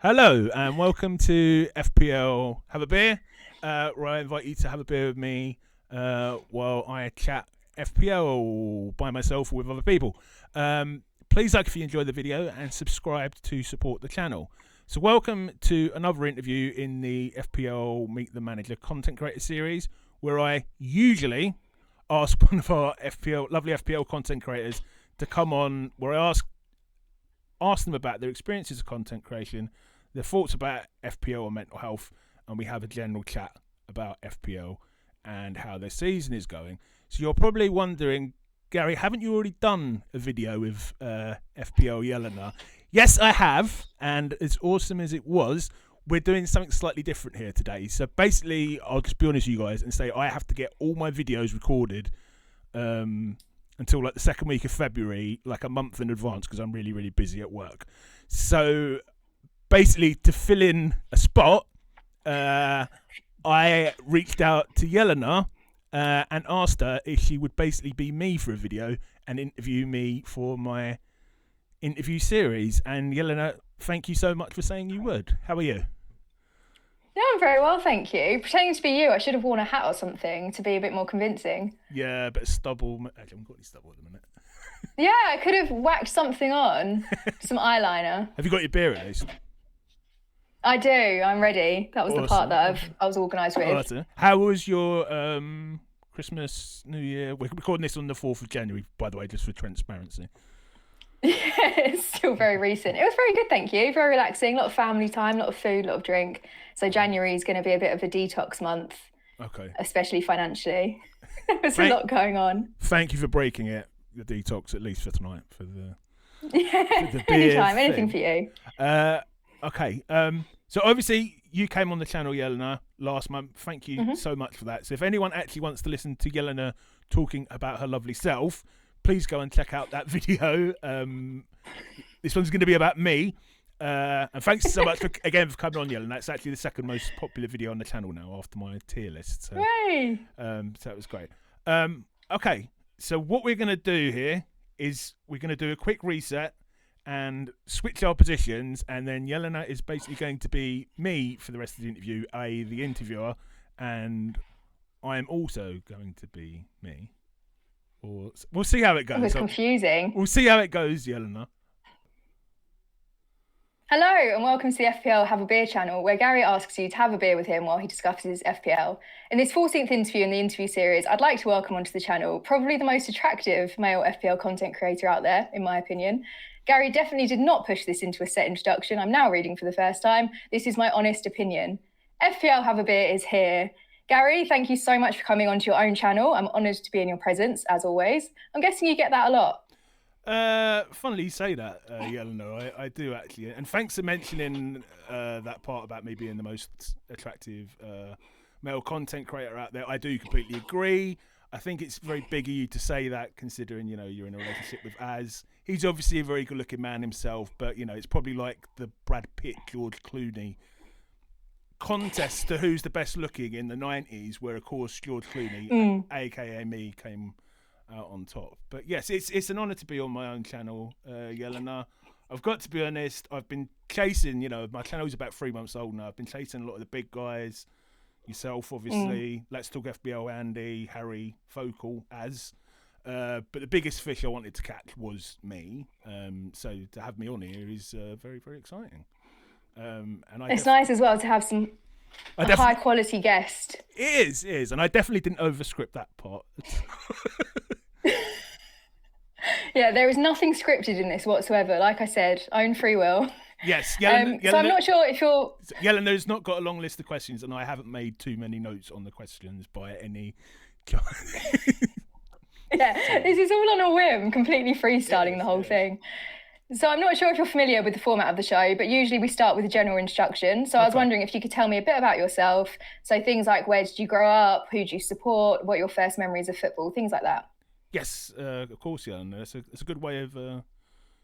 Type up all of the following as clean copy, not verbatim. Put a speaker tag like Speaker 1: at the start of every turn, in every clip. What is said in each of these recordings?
Speaker 1: Hello and welcome to FPL Have a Beer, where I invite you to have a beer with me while I chat FPL by myself or with other people. Please like if you enjoy the video and subscribe to support the channel. So welcome to another interview in the FPL Meet the Manager content creator series, where I usually ask one of our lovely FPL content creators to come on, where I ask them about their experiences of content creation, their thoughts about FPL and mental health, and we have a general chat about FPL and how their season is going. So you're probably wondering, Gary, haven't you already done a video with FPL Yelena? Yes, I have, and as awesome as it was, we're doing something slightly different here today. So basically, I'll just be honest with you guys and say I have to get all my videos recorded until like the second week of February, like a month in advance, because I'm really, really busy at work. So basically, to fill in a spot, I reached out to Yelena and asked her if she would basically be me for a video and interview me for my interview series. And Yelena, thank you so much for saying you would. How are you?
Speaker 2: Yeah, I'm very well, thank you. Pretending to be you, I should have worn a hat or something to be a bit more convincing.
Speaker 1: Yeah, a bit of stubble. Actually, I haven't got any stubble at the minute.
Speaker 2: Yeah, I could have whacked something on, some eyeliner.
Speaker 1: Have you got your beer at least?
Speaker 2: I do. I'm ready. That was the part that I was organised with.
Speaker 1: Awesome. How was your Christmas, New Year? We're recording this on the 4th of January, by the way, just for transparency.
Speaker 2: Yeah, it's still very recent. It was very good, thank you. Very relaxing. A lot of family time, a lot of food, a lot of drink. So January is going to be a bit of a detox month.
Speaker 1: Okay.
Speaker 2: Especially financially. There's a lot going on.
Speaker 1: Thank you for breaking it, the detox, at least for tonight. For the
Speaker 2: Anytime, anything for you.
Speaker 1: Okay. So obviously you came on the channel, Yelena, last month. Thank you so much for that. So if anyone actually wants to listen to Yelena talking about her lovely self, please go and check out that video. This one's going to be about me. And thanks so much again for coming on, Yelena. That's actually the second most popular video on the channel now after my tier list. So,
Speaker 2: Yay!
Speaker 1: So it was great. Okay, so what we're going to do here is we're going to do a quick reset and switch our positions, and then Yelena is basically going to be me for the rest of the interview, the interviewer, and I'm also going to be me. Or we'll see how it goes.
Speaker 2: It was confusing.
Speaker 1: We'll see how it goes, Yelena.
Speaker 2: Hello and welcome to the FPL Have a Beer channel, where Gary asks you to have a beer with him while he discusses FPL. In this 14th interview in the interview series, I'd like to welcome onto the channel probably the most attractive male FPL content creator out there, in my opinion. Gary definitely did not push this into a set introduction. I'm now reading for the first time. This is my honest opinion. FPL Have a Beer is here. Gary, thank you so much for coming onto your own channel. I'm honoured to be in your presence, as always. I'm guessing you get that a lot.
Speaker 1: Funnily you say that, Yelena. I do actually, and thanks for mentioning that part about me being the most attractive male content creator out there. I do completely agree. I think it's very big of you to say that, considering you're in a relationship with Az. He's obviously a very good-looking man himself, but it's probably like the Brad Pitt, George Clooney contest to who's the best looking in the 90s, where of course George Clooney, aka me, came out on top. But yes, it's an honour to be on my own channel, Yelena. I've got to be honest, I've been chasing, my channel's about 3 months old now. I've been chasing a lot of the big guys, yourself obviously, Let's Talk FPL, Andy, Harry, Focal, Az. But the biggest fish I wanted to catch was me. So to have me on here is very, very exciting. And
Speaker 2: it's nice as well to have a high quality guest.
Speaker 1: It is, and I definitely didn't overscript that part.
Speaker 2: Yeah, there is nothing scripted in this whatsoever. Like I said, own free will.
Speaker 1: Yes, Yelena,
Speaker 2: so I'm not sure if you're...
Speaker 1: Yelena's not got a long list of questions, and I haven't made too many notes on the questions by any...
Speaker 2: Yeah, this is all on a whim, completely freestyling the whole thing. So I'm not sure if you're familiar with the format of the show, but usually we start with a general introduction. So I was wondering if you could tell me a bit about yourself. So things like, where did you grow up? Who do you support? What are your first memories of football? Things like that.
Speaker 1: Yes, of course, yeah. And it's a good way of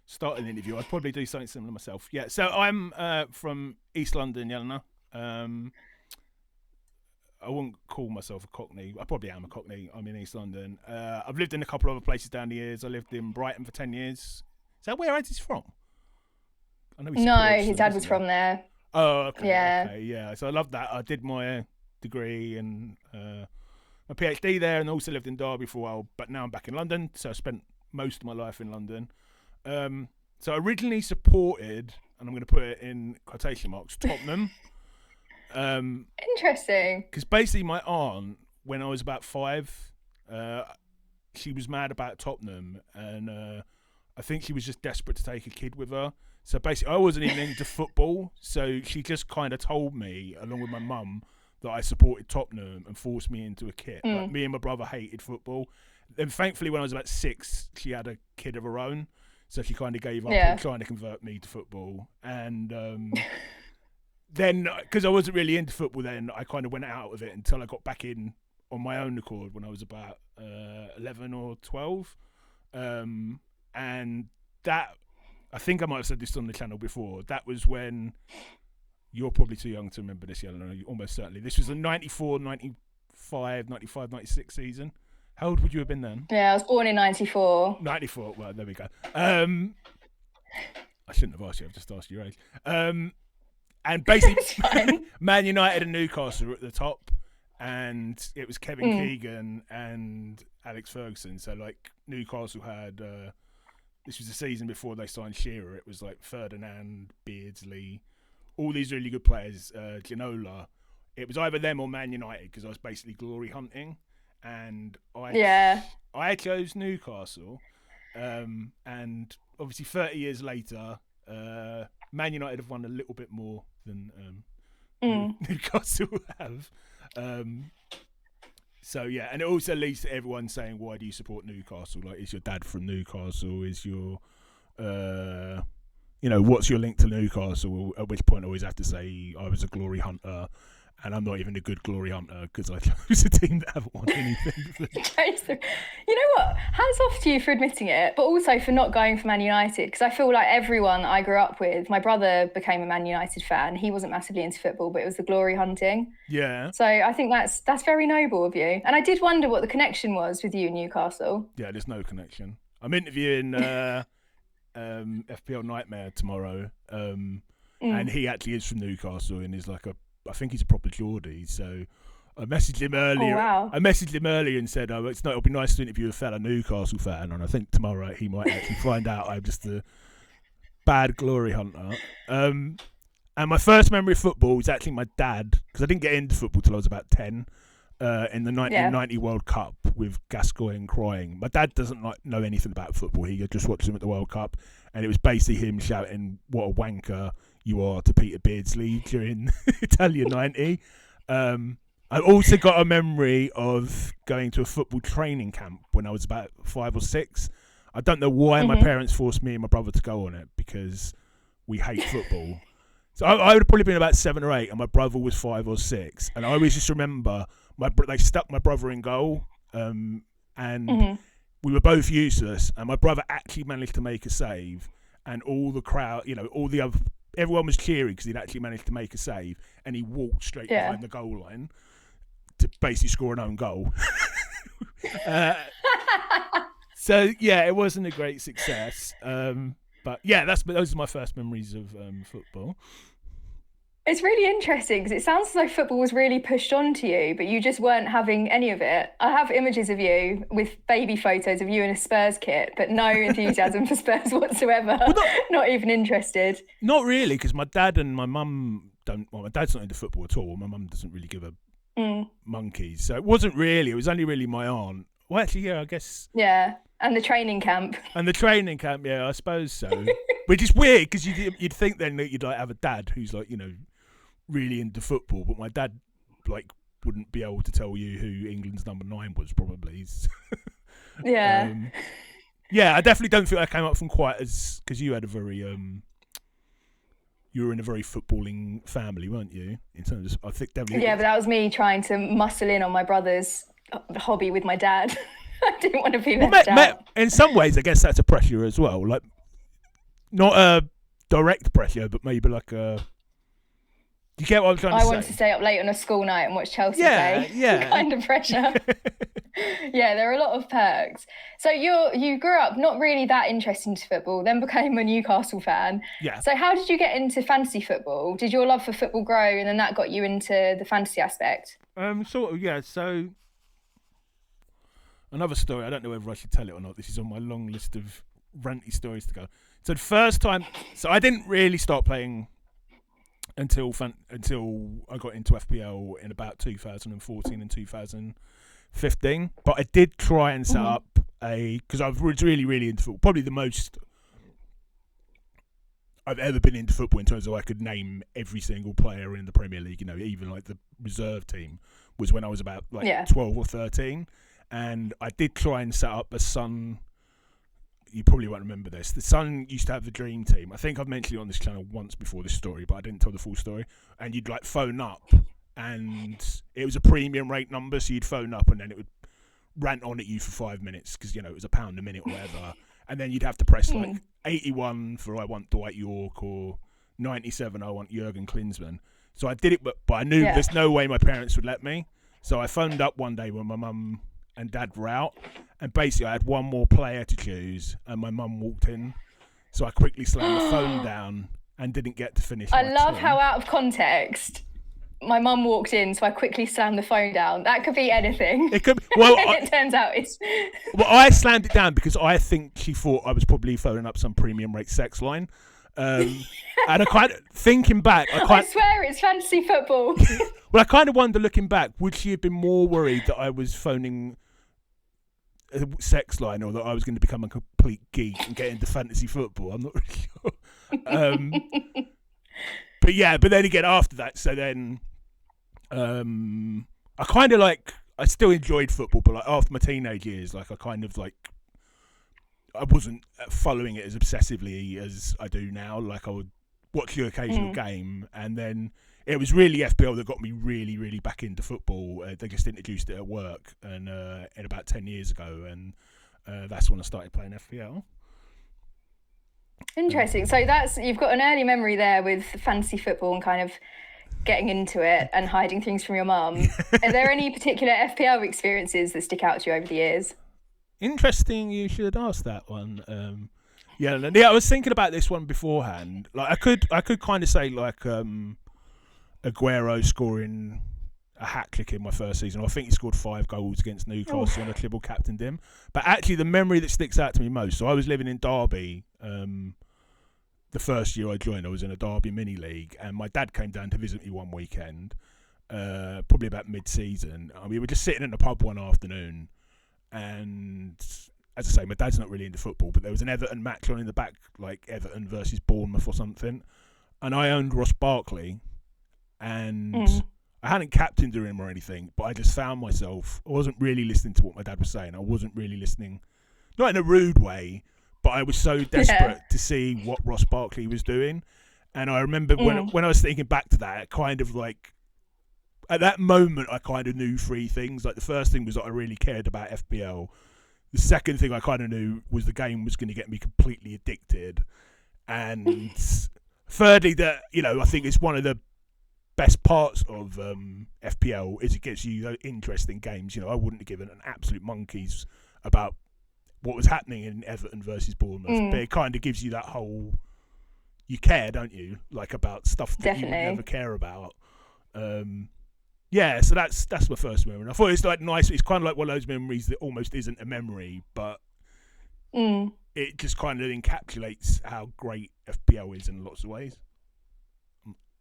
Speaker 1: starting the interview. I'd probably do something similar myself. Yeah, so I'm from East London, Yelena. I wouldn't call myself a Cockney. I probably am a Cockney. I'm in East London. I've lived in a couple of other places down the years. I lived in Brighton for 10 years. Is that where Ed is from? I know
Speaker 2: No, his dad was from there.
Speaker 1: Oh, okay,
Speaker 2: Yeah.
Speaker 1: okay, yeah. So I love that. I did my degree and my PhD there, and also lived in Derby for a while. But now I'm back in London, so I spent most of my life in London. So I originally supported, and I'm going to put it in quotation marks, Tottenham.
Speaker 2: Interesting.
Speaker 1: Because basically my aunt, when I was about 5, she was mad about Tottenham, and I think she was just desperate to take a kid with her. So basically, I wasn't even into football, so she just kind of told me, along with my mum, that I supported Tottenham and forced me into a kit. Like, me and my brother hated football. Then thankfully, when I was about 6, she had a kid of her own, so she kind of gave up on trying to convert me to football. And then, because I wasn't really into football then, I kind of went out of it until I got back in on my own accord when I was about 11 or 12. And that, I think I might have said this on the channel before, that was when, you're probably too young to remember this, Yelena, almost certainly. This was the 94, 95, 96 season. How old would you have been then?
Speaker 2: Yeah, I was born in 94.
Speaker 1: 94, well, there we go. I shouldn't have asked you, I've just asked your age. And basically, Man United and Newcastle were at the top, and it was Kevin Keegan and Alex Ferguson. So, like, Newcastle had... this was the season before they signed Shearer. It was like Ferdinand, Beardsley, all these really good players, Ginola. It was either them or Man United, because I was basically glory hunting. And I chose Newcastle. And obviously 30 years later, Man United have won a little bit more than Newcastle have. So yeah, and it also leads to everyone saying, "Why do you support Newcastle? Like, is your dad from Newcastle? Is your, what's your link to Newcastle?" At which point, I always have to say, "I was a glory hunter, and I'm not even a good glory hunter because I chose a team that haven't won anything."
Speaker 2: You know what? Hats off to you for admitting it, but also for not going for Man United, because I feel like everyone I grew up with, my brother became a Man United fan. He wasn't massively into football, but it was the glory hunting.
Speaker 1: Yeah.
Speaker 2: So I think that's very noble of you. And I did wonder what the connection was with you and Newcastle.
Speaker 1: Yeah, there's no connection. I'm interviewing FPL Nightmare tomorrow, and he actually is from Newcastle and is like I think he's a proper Geordie. So I messaged him earlier.
Speaker 2: Oh, wow.
Speaker 1: I messaged him earlier and said, it'll be nice to interview a fellow Newcastle fan, and I think tomorrow he might actually find out I'm just a bad glory hunter. And my first memory of football was actually my dad, because I didn't get into football till I was about 10, in the 1990 World Cup with Gascoigne crying. My dad doesn't know anything about football. He just watched him at the World Cup, and it was basically him shouting, "What a wanker you are," to Peter Beardsley during Italia 90. I also got a memory of going to a football training camp when I was about 5 or 6. I don't know why my parents forced me and my brother to go on it, because we hate football. So I would have probably been about 7 or 8, and my brother was 5 or 6. And I always just remember they stuck my brother in goal, and we were both useless. And my brother actually managed to make a save, and all the crowd, everyone was cheering because he'd actually managed to make a save, and he walked straight behind the goal line to basically score an own goal. So yeah, it wasn't a great success. But yeah, those are my first memories of football.
Speaker 2: It's really interesting because it sounds as though football was really pushed onto you, but you just weren't having any of it. I have images of you with baby photos of you in a Spurs kit, but no enthusiasm for Spurs whatsoever. Well, not even interested.
Speaker 1: Not really, because my dad and my mum don't. Well, my dad's not into football at all. My mum doesn't really give a monkeys. So it wasn't really. It was only really my aunt. Well, actually, yeah, I guess.
Speaker 2: Yeah, and the training camp.
Speaker 1: Yeah, I suppose so. Which is weird, because you'd think then that you'd like have a dad who's like, really into football, but my dad wouldn't be able to tell you who England's number 9 was, probably.
Speaker 2: Yeah.
Speaker 1: Yeah, I definitely don't think I came up from quite as, because you had a very you were in a very footballing family, weren't you? In terms of, I think definitely.
Speaker 2: Yeah, but that was me trying to muscle in on my brother's hobby with my dad. I didn't want to be left out.
Speaker 1: In some ways, I guess that's a pressure as well. Like, not a direct pressure, but maybe like a. Do you get what I'm trying to say?
Speaker 2: I wanted to stay up late on a school night and watch Chelsea play.
Speaker 1: Yeah.
Speaker 2: Kind of pressure. Yeah, there are a lot of perks. So you grew up not really that interested into football, then became a Newcastle fan.
Speaker 1: Yeah.
Speaker 2: So how did you get into fantasy football? Did your love for football grow and then that got you into the fantasy aspect?
Speaker 1: Sort of, yeah. So another story. I don't know whether I should tell it or not. This is on my long list of ranty stories to go. So the first time, so I didn't really start playing until I got into FPL in about 2014 and 2015. But I did try and set up because I was really into football. Probably the most I've ever been into football in terms of I could name every single player in the Premier League. You know, even like the reserve team was when I was about 12 or 13. And I did try and set up a Sun. You probably won't remember this. The Sun used to have the dream team. I think I've mentioned it on this channel once before this story, but I didn't tell the full story. And you'd like phone up, and it was a premium rate number, so you'd phone up, and then it would rant on at you for 5 minutes because it was £1 a minute or whatever. And then you'd have to press like 81 for I want Dwight York or 97 I want Jurgen Klinsmann. So I did it, but I knew there's no way my parents would let me. So I phoned up one day when my mum and dad were out, and basically I had one more player to choose, and my mum walked in, so I quickly slammed the phone down and didn't get to finish.
Speaker 2: I love how out of context my mum walked in, so I quickly slammed the phone down. That could be anything.
Speaker 1: It could. Well,
Speaker 2: it turns out it's.
Speaker 1: Well, I slammed it down because I think she thought I was probably phoning up some premium rate sex line. And I kind of thinking back,
Speaker 2: I swear it's fantasy football.
Speaker 1: Well, I kind of wonder, looking back, would she have been more worried that I was phoning a sex line, or that I was going to become a complete geek and get into fantasy football? I'm not really sure. But then again, after that, so then I kind of I still enjoyed football, but like after my teenage years, like I kind of I wasn't following it as obsessively as I do now. Like I would watch the occasional game, and then it was really FPL that got me really, really back into football. They just introduced it at work, and in about 10 years ago, and that's when I started playing FPL.
Speaker 2: Interesting. So you've got an early memory there with fantasy football and kind of getting into it and hiding things from your mum. Are there any particular FPL experiences that stick out to you over the years?
Speaker 1: Interesting. You should ask that one. Yeah, I was thinking about this one beforehand. Like I could kind of say Aguero scoring a hat trick in my first season. I think he scored 5 goals against Newcastle and I triple captained him. But actually, the memory that sticks out to me most. So I was living in Derby. The first year I joined, I was in a Derby mini league, and my dad came down to visit me one weekend, probably about mid-season. We were just sitting in the pub one afternoon, and as I say, my dad's not really into football, but there was an Everton match on in the back, like Everton versus Bournemouth or something, and I owned Ross Barkley, and I hadn't captained him or anything, but I just found myself, I wasn't really listening to what my dad was saying. I wasn't really listening, not in a rude way, but I was so desperate to see what Ross Barkley was doing. And I remember when I was thinking back to that, kind of like, at that moment, I kind of knew 3 things. Like the first thing was that I really cared about FPL. The second thing I kind of knew was the game was going to get me completely addicted. And thirdly, that, I think it's one of the best parts of FPL is it gets you interesting games. I wouldn't have given an absolute monkeys about what was happening in Everton versus Bournemouth, but it kind of gives you that whole, you care, don't you? Like about stuff that you would never care about. So that's my first memory. And I thought it's nice. It's kind of like one of those memories that almost isn't a memory, but it just kind of encapsulates how great FPL is in lots of ways.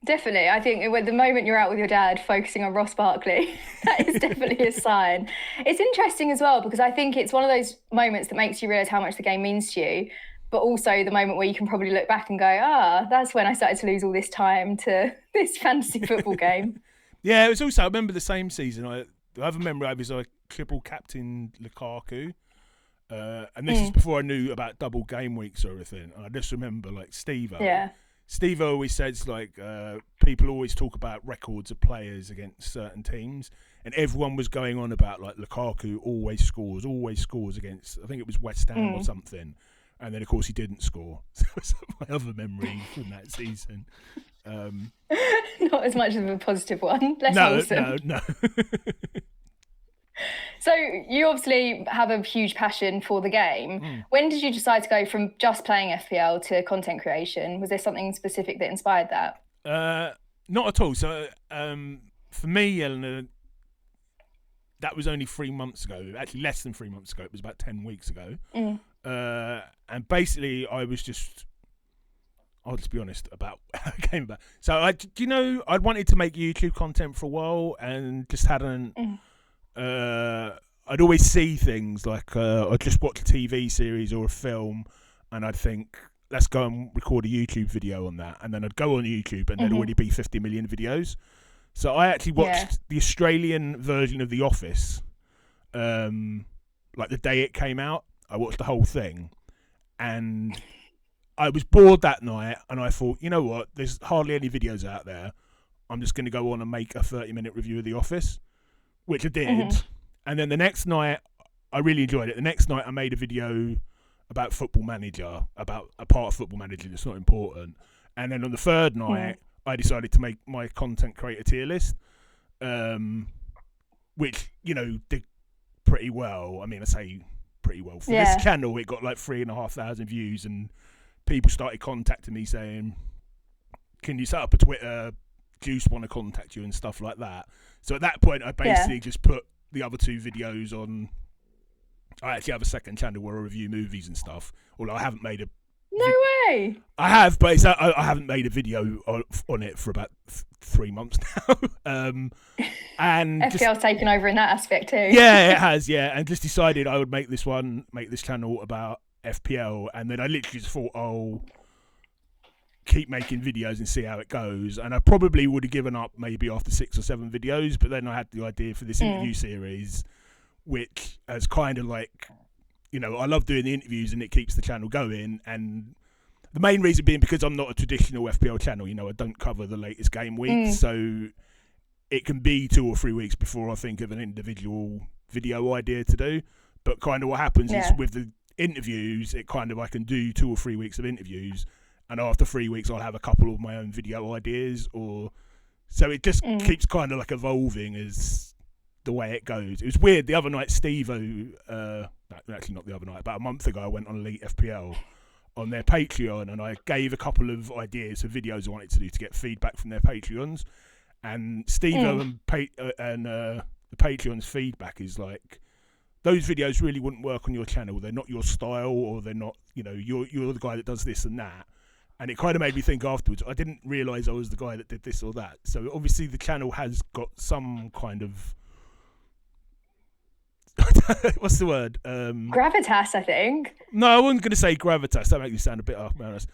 Speaker 2: Definitely. I think the moment you're out with your dad focusing on Ross Barkley, that is definitely a sign. It's interesting as well, because I think it's one of those moments that makes you realise how much the game means to you, but also the moment where you can probably look back and go, that's when I started to lose all this time to this fantasy football game.
Speaker 1: Yeah, it was also, I remember the same season, I have a memory of I triple captain Lukaku, and this is before I knew about double game weeks or everything, and I just remember Steve-O.
Speaker 2: Yeah.
Speaker 1: Steve always says people always talk about records of players against certain teams, and everyone was going on about Lukaku always scores against, I think it was West Ham or something, and then of course he didn't score. So that's my other memory from that season. Not
Speaker 2: as much of a positive one. Less wholesome.
Speaker 1: No.
Speaker 2: So you obviously have a huge passion for the game. When did you decide to go from just playing FPL to content creation? Was there something specific that inspired that?
Speaker 1: Not at all. So for me, Yelena, that was only 3 months ago. Actually, less than 3 months ago. It was about 10 weeks ago. And basically, I'll just be honest about how it came about. So I'd wanted to make YouTube content for a while and just hadn't. I'd always see things like I'd just watch a TV series or a film, and I'd think, let's go and record a YouTube video on that. And then I'd go on YouTube, and there'd already be 50 million videos. So I actually watched the Australian version of The Office, like the day it came out. I watched the whole thing, and I was bored that night, and I thought, you know what? There's hardly any videos out there. I'm just going to go on and make a 30-minute review of The Office, which I did. And then the next night, I really enjoyed it. The next night, I made a video about Football Manager, about a part of Football Manager that's not important. And then on the third night, I decided to make my content creator tier list, which, did pretty well. I mean, I say pretty well. For this channel, it got like 3,500 views, and people started contacting me saying, can you set up a Twitter? Juice want to contact you and stuff like that. So at that point, I basically just put the other 2 videos on. I actually have a second channel where I review movies and stuff, although I haven't made a...
Speaker 2: No way!
Speaker 1: I have, but I haven't made a video on it for about 3 months now. And
Speaker 2: FPL's taken over in that aspect too.
Speaker 1: Yeah, it has, and just decided I would make this channel about FPL, and then I literally just thought, keep making videos and see how it goes. And I probably would have given up maybe after 6 or 7 videos, but then I had the idea for this interview series, which has kind of like, I love doing the interviews and it keeps the channel going. And the main reason being because I'm not a traditional FPL channel. I don't cover the latest game week, so it can be 2 or 3 weeks before I think of an individual video idea to do. But kind of what happens is with the interviews, I can do 2 or 3 weeks of interviews, and after 3 weeks I'll have a couple of my own video ideas, so it just keeps kind of like evolving as the way it goes. It was weird the other night, actually not the other night, about a month ago, I went on Elite FPL on their Patreon, and I gave a couple of ideas for videos I wanted to do to get feedback from their Patreons, and Steve-O and the Patreon's feedback is like, those videos really wouldn't work on your channel. They're not your style, or they're not, you're the guy that does this and that. And it kind of made me think afterwards, I didn't realise I was the guy that did this or that. So obviously the channel has got some kind of... what's the word?
Speaker 2: Gravitas, I think.
Speaker 1: No, I wasn't going to say gravitas. That makes me sound a bit off, honest.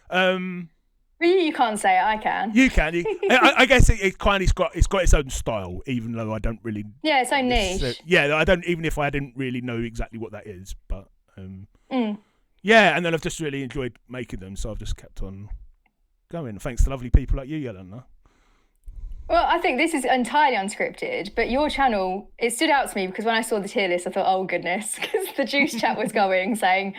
Speaker 2: You can't say it. I can.
Speaker 1: You can. I guess it's got its own style, even though I don't really.
Speaker 2: Yeah, its own niche.
Speaker 1: I don't, even if I didn't really know exactly what that is, but yeah, and then I've just really enjoyed making them, so I've just kept on going. Thanks to lovely people like you, Yelena.
Speaker 2: Well, I think this is entirely unscripted, but your channel, it stood out to me because when I saw the tier list, I thought, oh goodness, because the Juice chat was going, saying,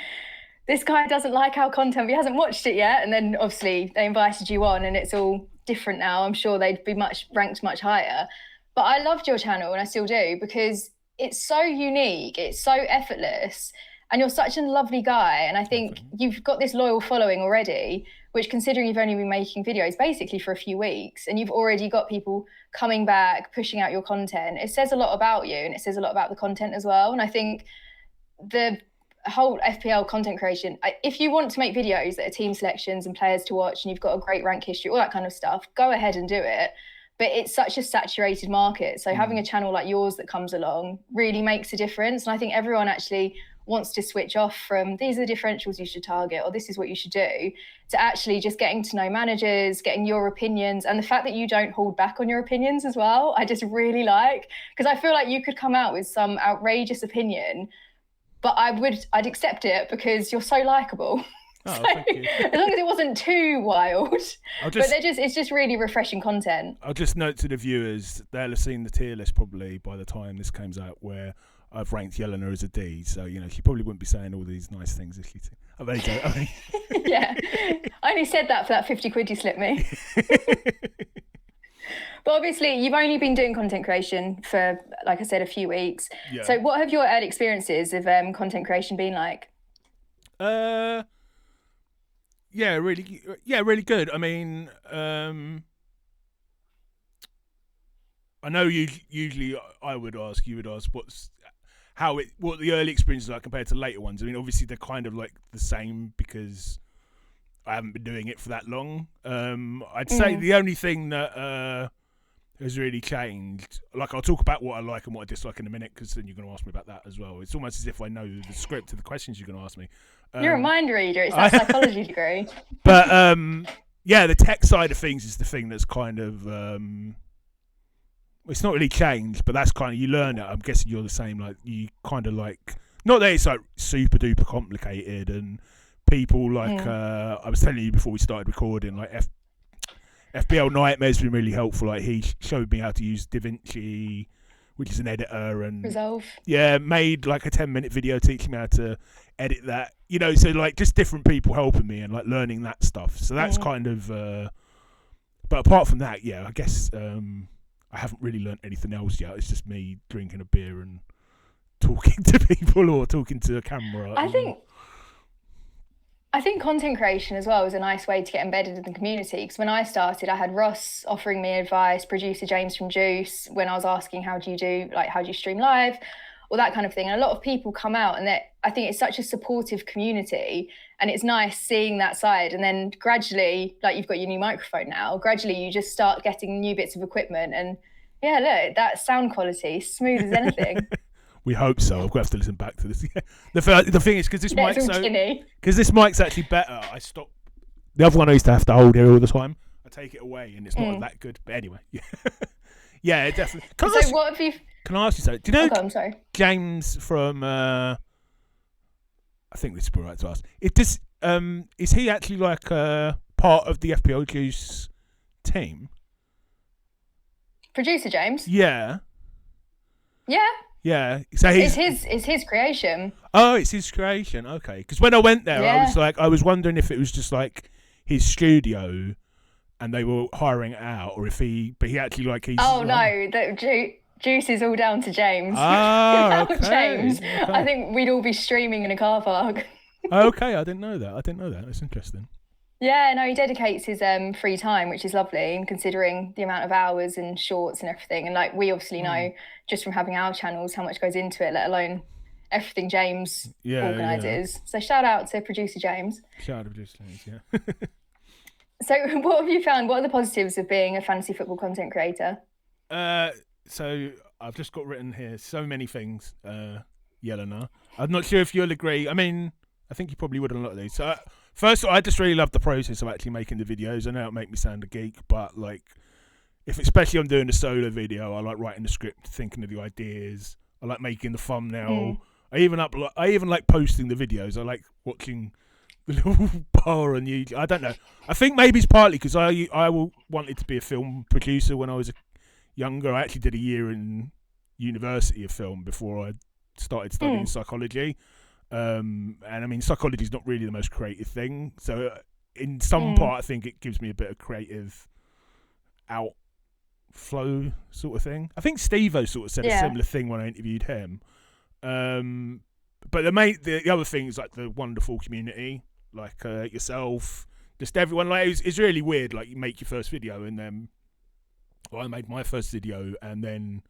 Speaker 2: this guy doesn't like our content, he hasn't watched it yet. And then obviously they invited you on and it's all different now. I'm sure they'd be ranked much higher. But I loved your channel, and I still do, because it's so unique, it's so effortless, and you're such a lovely guy. And I think you've got this loyal following already, which, considering you've only been making videos basically for a few weeks, and you've already got people coming back, pushing out your content, it says a lot about you, and it says a lot about the content as well. And I think the whole FPL content creation, if you want to make videos that are team selections and players to watch, and you've got a great rank history, all that kind of stuff, go ahead and do it. But it's such a saturated market. So having a channel like yours that comes along really makes a difference. And I think everyone actually wants to switch off from, these are the differentials you should target, or this is what you should do, to actually just getting to know managers, getting your opinions. And the fact that you don't hold back on your opinions as well, I just really like, because I feel like you could come out with some outrageous opinion, but I'd accept it because you're so likable.
Speaker 1: Oh,
Speaker 2: so,
Speaker 1: thank you.
Speaker 2: as long as it wasn't too wild. It's just really refreshing content.
Speaker 1: I'll just note to the viewers, they'll have seen the tier list probably by the time this comes out, where I've ranked Yelena as a D. So, she probably wouldn't be saying all these nice things if she...
Speaker 2: Yeah. I only said that for that 50 quid you slipped me. But obviously, you've only been doing content creation for like I said, a few weeks.
Speaker 1: Yeah.
Speaker 2: So what have your early experiences of content creation been like?
Speaker 1: Really good. I mean, I know usually you would ask what the early experiences are compared to later ones. I mean, obviously they're kind of like the same because I haven't been doing it for that long. I'd say the only thing that has really changed, like I'll talk about what I like and what I dislike in a minute, because then you're going to ask me about that as well. It's almost as if I know the script of the questions you're going to ask me.
Speaker 2: You're a mind reader. It's that psychology degree.
Speaker 1: But the tech side of things is the thing that's kind of it's not really changed, but that's kind of, you learn it. I'm guessing you're the same. Like you kind of like, not that it's like super duper complicated, and people like I was telling you before we started recording, like FPL Nightmare's been really helpful. Like he showed me how to use DaVinci, which is an editor, and
Speaker 2: Resolve.
Speaker 1: Yeah, made like a 10-minute video teaching me how to edit that. You know, so like just different people helping me and like learning that stuff. So that's kind of. But apart from that, yeah, I guess I haven't really learnt anything else yet. It's just me drinking a beer and talking to people or talking to a camera.
Speaker 2: I think content creation as well is a nice way to get embedded in the community, because when I started, I had Ross offering me advice, producer James from Juice, when I was asking how do you stream live, or that kind of thing. And a lot of people come out, and I think it's such a supportive community, and it's nice seeing that side. And then gradually, like you've got your new microphone now, gradually you just start getting new bits of equipment, and yeah, look, that sound quality, smooth as anything.
Speaker 1: We hope so. I'm going to have to listen back to this. The thing is, because this mic's actually better, I stopped. The other one I used to have to hold here all the time. I take it away, and it's not that good. But anyway, yeah, definitely. Can I ask you something? Do you know?
Speaker 2: I'm sorry.
Speaker 1: James from. I think this would be right to ask. Is he actually like part of the FPL Juice team?
Speaker 2: Producer James?
Speaker 1: Yeah.
Speaker 2: Yeah.
Speaker 1: Yeah, so
Speaker 2: it's his creation.
Speaker 1: Oh, it's his creation. Okay, because when I went there, I was wondering if it was just like his studio, and they were hiring it out, or if he actually like he's.
Speaker 2: Oh no, the Juice is all down to James.
Speaker 1: Ah, okay.
Speaker 2: James,
Speaker 1: okay.
Speaker 2: I think we'd all be streaming in a car park.
Speaker 1: Okay, I didn't know that. That's interesting.
Speaker 2: Yeah, no, he dedicates his free time, which is lovely, and considering the amount of hours and shorts and everything. And like we obviously know just from having our channels how much goes into it, let alone everything James organises. Yeah. So shout out to producer James.
Speaker 1: Shout out to producer James, yeah.
Speaker 2: So what have you found? What are the positives of being a fantasy football content creator?
Speaker 1: So I've just got written here so many things, Yelena. I'm not sure if you'll agree. I mean, I think you probably would on a lot of these. So first, I just really love the process of actually making the videos. I know it make me sound a geek, but like, especially I'm doing a solo video, I like writing the script, thinking of the ideas. I like making the thumbnail. I even like posting the videos. I like watching the little bar on YouTube. I don't know. I think maybe it's partly because I wanted to be a film producer when I was younger. I actually did a year in university of film before I started studying psychology. And I mean, psychology is not really the most creative thing. So in some part, I think it gives me a bit of creative outflow sort of thing. I think Steve-O sort of said a similar thing when I interviewed him. But the other thing is like the wonderful community, like yourself, just everyone. Like it's really weird. Like you make your first video, and then I made my first video, and then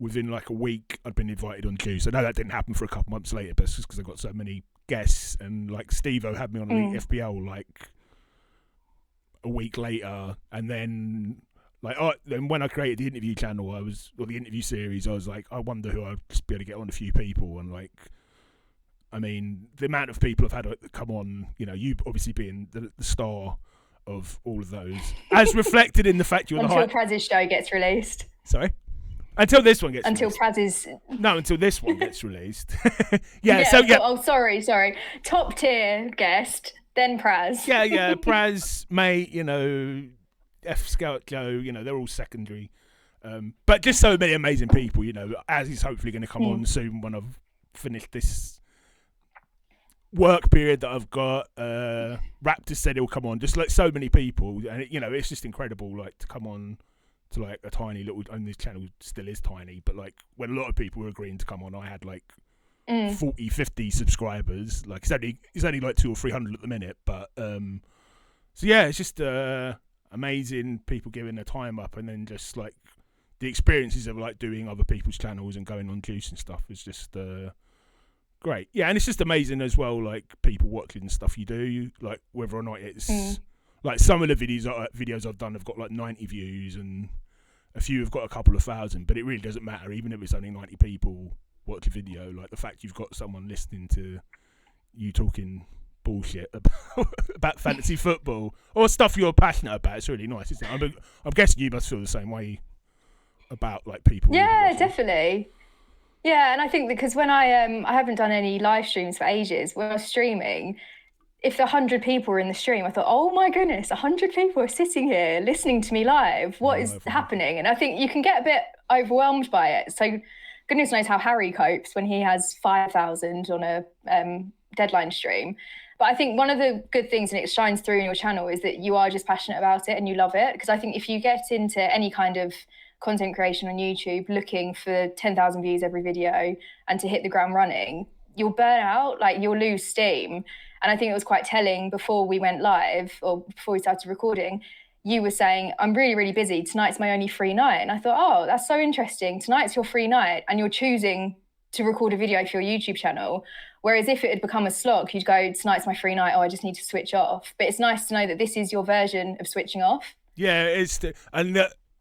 Speaker 1: within like a week, I'd been invited on Juice. I know that didn't happen for a couple months later, but it's just because I got so many guests, and like Steve-O had me on Elite FPL like a week later, and then then when I created the interview channel, or the interview series, I was like, I wonder who I'd just be able to get on a few people, and like, I mean, the amount of people I've had come on, you know, you obviously being the star of all of those, as reflected in the fact you're
Speaker 2: until Praz's show gets released.
Speaker 1: Sorry. Until this one gets
Speaker 2: until
Speaker 1: released.
Speaker 2: Praz's
Speaker 1: until this one gets released.
Speaker 2: Oh, sorry. Top tier guest, then Praz.
Speaker 1: Yeah. Praz, mate, you know, F Scout Joe, you know, they're all secondary. But just so many amazing people, you know, as he's hopefully going to come on soon when I've finished this work period that I've got. Raptor said he'll come on. Just like so many people, and you know, it's just incredible, like to come on to like a tiny little, and this channel still is tiny, but like when a lot of people were agreeing to come on, I had like 40, 50 subscribers. Like it's only like 200 or 300 at the minute, but so yeah, it's just amazing people giving their time up, and then just like the experiences of like doing other people's channels and going on Juice and stuff is just great. Yeah, and it's just amazing as well, like people watching stuff you do, like whether or not it's like some of the videos I've done have got like 90 views and a few have got a couple of thousand, but it really doesn't matter. Even if it's only 90 people watch a video, like the fact you've got someone listening to you talking bullshit about fantasy football or stuff you're passionate about, it's really nice, isn't it? I'm guessing you must feel the same way about like people.
Speaker 2: Yeah, definitely. Yeah, and I think because when I haven't done any live streams for ages, when I was streaming, if 100 people were in the stream, I thought, oh my goodness, 100 people are sitting here listening to me live. What is happening? And I think you can get a bit overwhelmed by it. So goodness knows how Harry copes when he has 5,000 on a deadline stream. But I think one of the good things, and it shines through in your channel, is that you are just passionate about it and you love it. Because I think if you get into any kind of content creation on YouTube looking for 10,000 views every video and to hit the ground running, you'll burn out, like you'll lose steam. And I think it was quite telling before we went live or before we started recording, you were saying, I'm really, really busy. Tonight's my only free night. And I thought, oh, that's so interesting. Tonight's your free night and you're choosing to record a video for your YouTube channel. Whereas if it had become a slog, you'd go, tonight's my free night. Oh, I just need to switch off. But it's nice to know that this is your version of switching off.
Speaker 1: Yeah,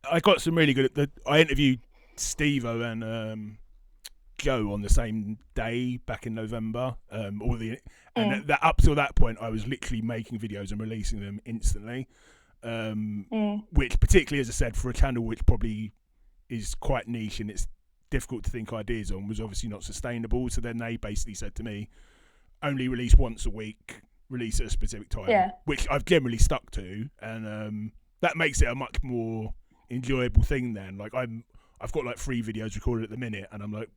Speaker 1: I got some really good. I interviewed Steve-O and Joe on the same day back in November. That up till that point, I was literally making videos and releasing them instantly. Which, particularly as I said, for a channel which probably is quite niche and it's difficult to think ideas on, was obviously not sustainable. So then they basically said to me, only release once a week, release at a specific time, which I've generally stuck to, and that makes it a much more enjoyable thing then. Like I've got like 3 videos recorded at the minute and I'm like,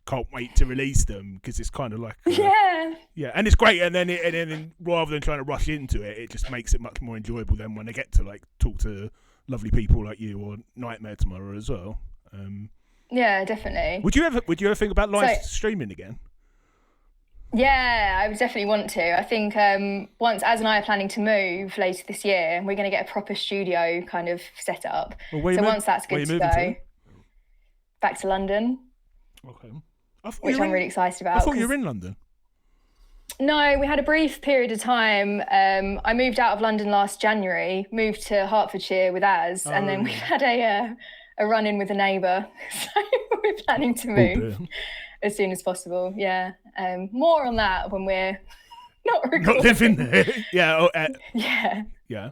Speaker 1: can't wait to release them because it's kind of like and it's great, and then rather than trying to rush into it, it just makes it much more enjoyable then when I get to like talk to lovely people like you or Nightmare tomorrow as well.
Speaker 2: Yeah, definitely.
Speaker 1: Would you ever think about live streaming again?
Speaker 2: Yeah, I would definitely want to. I think once Az and I are planning to move later this year, we're going to get a proper studio kind of set up.
Speaker 1: Well,
Speaker 2: once that's good to go, back to London.
Speaker 1: Okay.
Speaker 2: Which I'm really excited about.
Speaker 1: I thought you were in London.
Speaker 2: No, we had a brief period of time. I moved out of London last January, moved to Hertfordshire with Az, and then we've had a run-in with a neighbour. So we're planning to move as soon as possible. Yeah. More on that when we're not recording.
Speaker 1: Not living there. Yeah.
Speaker 2: Yeah.